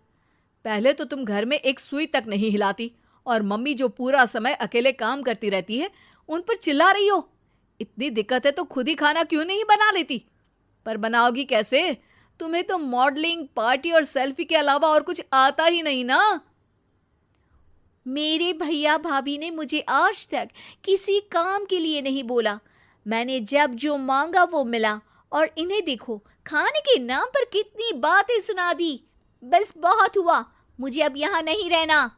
पहले तो तुम घर में एक सुई तक नहीं हिलाती और मम्मी जो पूरा समय अकेले काम करती रहती है उन पर चिल्ला रही हो। इतनी दिक्कत है तो खुद ही खाना क्यों नहीं बना लेती? पर बनाओगी कैसे? तुम्हें तो मॉडलिंग, पार्टी और सेल्फी के अलावा और कुछ आता ही नहीं ना।
मेरे भैया भाभी ने मुझे आज तक किसी काम के लिए नहीं बोला। मैंने जब जो मांगा वो मिला और इन्हें देखो, खाने के नाम पर कितनी बातें सुना दी। बस बहुत हुआ, मुझे अब यहाँ नहीं रहना।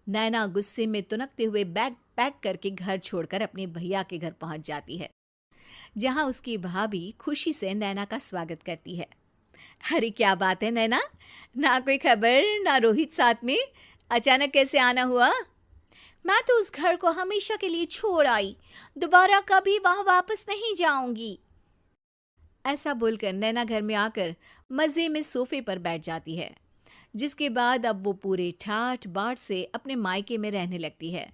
नैना गुस्से में तुनकते हुए बैग पैक करके घर छोड़कर अपने भैया के घर पहुंच जाती है, जहां उसकी भाभी खुशी से नैना का स्वागत करती है। अरे क्या बात है नैना, ना कोई खबर ना रोहित साथ में, अचानक कैसे आना हुआ?
मैं तो उस घर को हमेशा के लिए छोड़ आई, दोबारा कभी वहां वापस नहीं जाऊंगी।
ऐसा बोलकर नैना घर में आकर मजे में सोफे पर बैठ जाती है, जिसके बाद अब वो पूरे ठाठ बाट से अपने मायके में रहने लगती है,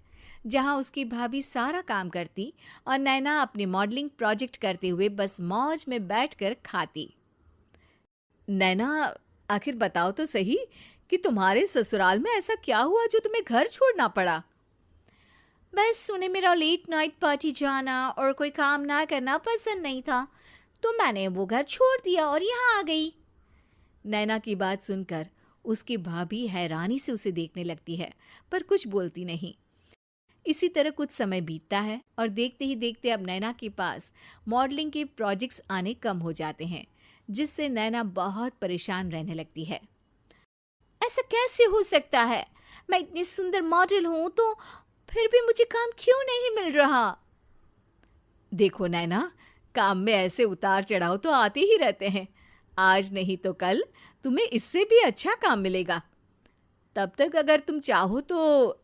जहां उसकी भाभी सारा काम करती और नैना अपने मॉडलिंग प्रोजेक्ट करते हुए बस मौज में बैठकर खाती।
नैना, आखिर बताओ तो सही कि तुम्हारे ससुराल में ऐसा क्या हुआ जो तुम्हें घर छोड़ना पड़ा?
बस उन्हें मेरा लेट नाइट पार्टी जाना और कोई काम ना करना पसंद नहीं था, तो मैंने वो घर छोड़ दिया और यहाँ आ गई।
नैना की बात सुनकर उसकी भाभी हैरानी से उसे देखने लगती है, पर कुछ बोलती नहीं। इसी तरह कुछ समय बीतता है और देखते ही देखते अब नैना के पास मॉडलिंग के प्रोजेक्ट्स आने कम हो जाते हैं, जिससे नैना बहुत परेशान रहने लगती है।
ऐसा कैसे हो सकता है? मैं इतनी सुंदर मॉडल हूं तो फिर भी मुझे काम क्यों नहीं मिल रहा?
देखो नैना, काम में ऐसे उतार चढ़ाव तो आते ही रहते हैं। आज नहीं तो कल तुम्हें इससे भी अच्छा काम मिलेगा। तब तक अगर तुम चाहो तो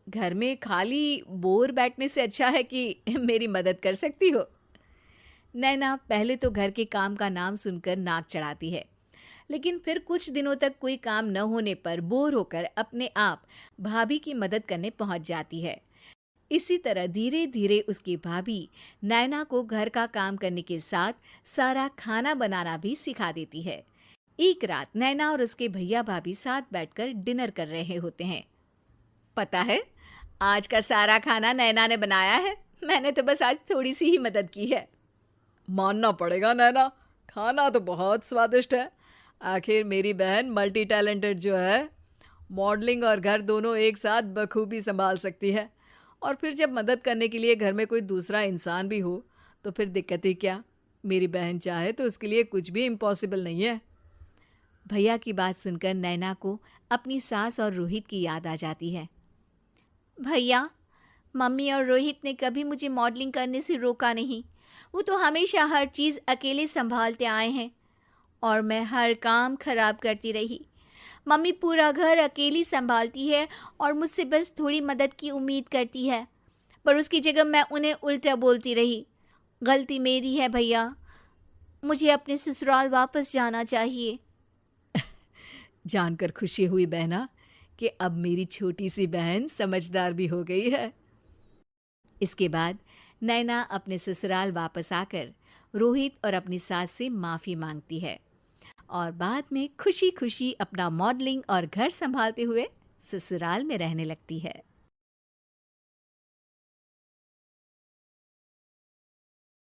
घर में खाली बोर बैठने से अच्छा है कि मेरी मदद कर सकती हो।
नैना पहले तो घर के काम का नाम सुनकर नाक चढ़ाती है, लेकिन फिर कुछ दिनों तक कोई काम न होने पर बोर होकर अपने आप भाभी की मदद करने पहुंच जाती है। इसी तरह धीरे धीरे उसकी भाभी नैना को घर का काम करने के साथ सारा खाना बनाना भी सिखा देती है। एक रात नैना और उसके भैया भाभी साथ बैठकर डिनर कर रहे होते हैं।
पता है, आज का सारा खाना नैना ने बनाया है। मैंने तो बस आज थोड़ी सी ही मदद की है। मानना पड़ेगा नैना, खाना तो बहुत स्वादिष्ट है। आखिर मेरी बहन मल्टी टैलेंटेड जो है, मॉडलिंग और घर दोनों एक साथ बखूबी संभाल सकती है। और फिर जब मदद करने के लिए घर में कोई दूसरा इंसान भी हो तो फिर दिक्कत ही क्या। मेरी बहन चाहे तो उसके लिए कुछ भी इम्पॉसिबल नहीं है।
भैया की बात सुनकर नैना को अपनी सास और रोहित की याद आ जाती है।
भैया, मम्मी और रोहित ने कभी मुझे मॉडलिंग करने से रोका नहीं। वो तो हमेशा हर चीज़ अकेले संभालते आए हैं और मैं हर काम खराब करती रही। मम्मी पूरा घर अकेली संभालती है और मुझसे बस थोड़ी मदद की उम्मीद करती है, पर उसकी जगह मैं उन्हें उल्टा बोलती रही। गलती मेरी है भैया, मुझे अपने ससुराल वापस जाना चाहिए।
जानकर खुशी हुई बहना कि अब मेरी छोटी सी बहन समझदार भी हो गई है। इसके बाद नैना अपने ससुराल वापस आकर रोहित और अपनी सास से माफ़ी मांगती है और बाद में खुशी खुशी अपना मॉडलिंग और घर संभालते हुए ससुराल में रहने लगती है।